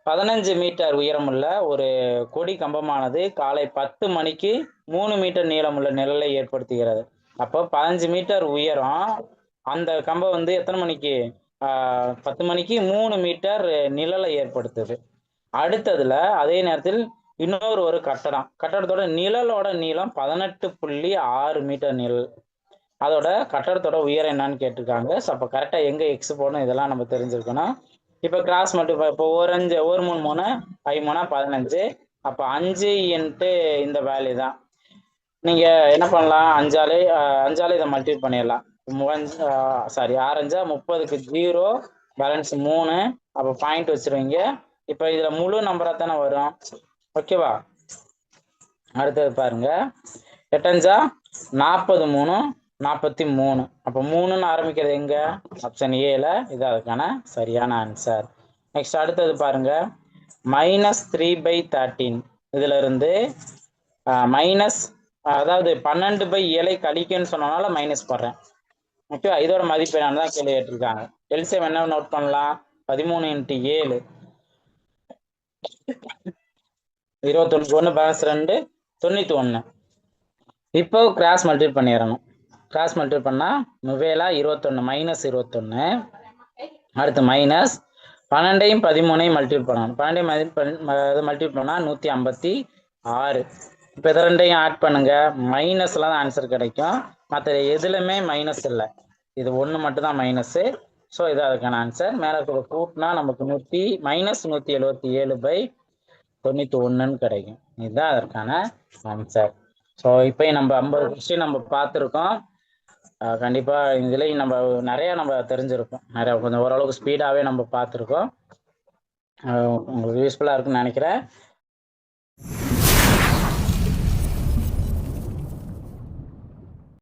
15 மீட்டர் உயரமுள்ள ஒரு கொடி கம்பமானது காலை 10 மணிக்கு 3 மீட்டர் நீளமுள்ள நிழலை ஏற்படுத்துகிறது. அப்போ 15 மீட்டர் உயரம், அந்த கம்பம் வந்து எத்தனை மணிக்கு 10 மணிக்கு 3 மீட்டர் நிழலை ஏற்படுத்துது. அடுத்ததுல அதே நேரத்தில் இன்னொரு ஒரு கட்டடத்தோட நிழலோட நீளம் 18.6 மீட்டர் நிழல். அதோட கட்டடத்தோட உயரம் என்னன்னு கேட்டிருக்காங்க. ஸோ அப்போ கரெக்டாக எங்கே எக்ஸ் போடணும் இதெல்லாம் நம்ம தெரிஞ்சிருக்கணும். இப்போ கிராஸ் மட்டும் இப்போ ஒரு 3 3 5 3 15. அப்போ 5 இன்ட்டு இந்த வேல்யூ தான். நீங்கள் என்ன பண்ணலாம், அஞ்சாலே இதை மல்டிபிள் பண்ணிடலாம். 6 5 30க்கு 0 பேலன்ஸ் 3. அப்போ பாயிண்ட் வச்சிருவீங்க. இப்போ இதில் முழு நம்பராக தானே வரும். ஓகேவா? அடுத்தது பாருங்க, 8 5 40 3 43. அப்போ 3ன்னு ஆரம்பிக்கிறது எங்க? ஆப்ஷன் ஏல. இது அதுக்கான சரியான ஆன்சர். நெக்ஸ்ட் அடுத்தது பாருங்க, -3/13. இதுல இருந்து மைனஸ், அதாவது 12/7 கழிக்குன்னு சொன்னனால மைனஸ் போடுறேன். ஓகே, இதோட மதிப்பு என்னன்னு தான் கேள்வி கேட்டிருக்காங்க. எல்சிஎம் என்ன நோட் பண்ணலாம்? 13 × 7 21. 1 பேலன்ஸ் 2 91. இப்போ கிராஸ் மல்டிபிள் பண்ணிடணும். கிராஸ் மல்டிபிள் பண்ணால் 21 -21. அடுத்து மைனஸ் 12ஐயும் 13ஐயும் மல்டிபிள் பண்ணணும். 12ஐயும் மல்டிபிள் பண்ணால் 156. இப்போ இதை ரெண்டையும் ஆட் பண்ணுங்க. மைனஸ்ல தான் ஆன்சர் கிடைக்கும். மற்ற எதுலையுமே மைனஸ் இல்லை. இது ஒன்று மட்டும் தான் மைனஸு. ஸோ இது அதுக்கான ஆன்சர். மேலே இருக்கிற கூட்டினா நமக்கு -177/91 கிடைக்கும். இதுதான் அதற்கான ஆன்சர். ஸோ இப்போ நம்ம 50 கொஸ்டின் நம்ம பார்த்துருக்கோம். கண்டிப்பாக இதுலேயும் நம்ம நிறையா தெரிஞ்சிருக்கோம். நிறையா கொஞ்சம் ஓரளவுக்கு ஸ்பீடாகவே நம்ம பார்த்துருக்கோம். உங்களுக்கு யூஸ்ஃபுல்லாக இருக்குன்னு நினைக்கிறேன்.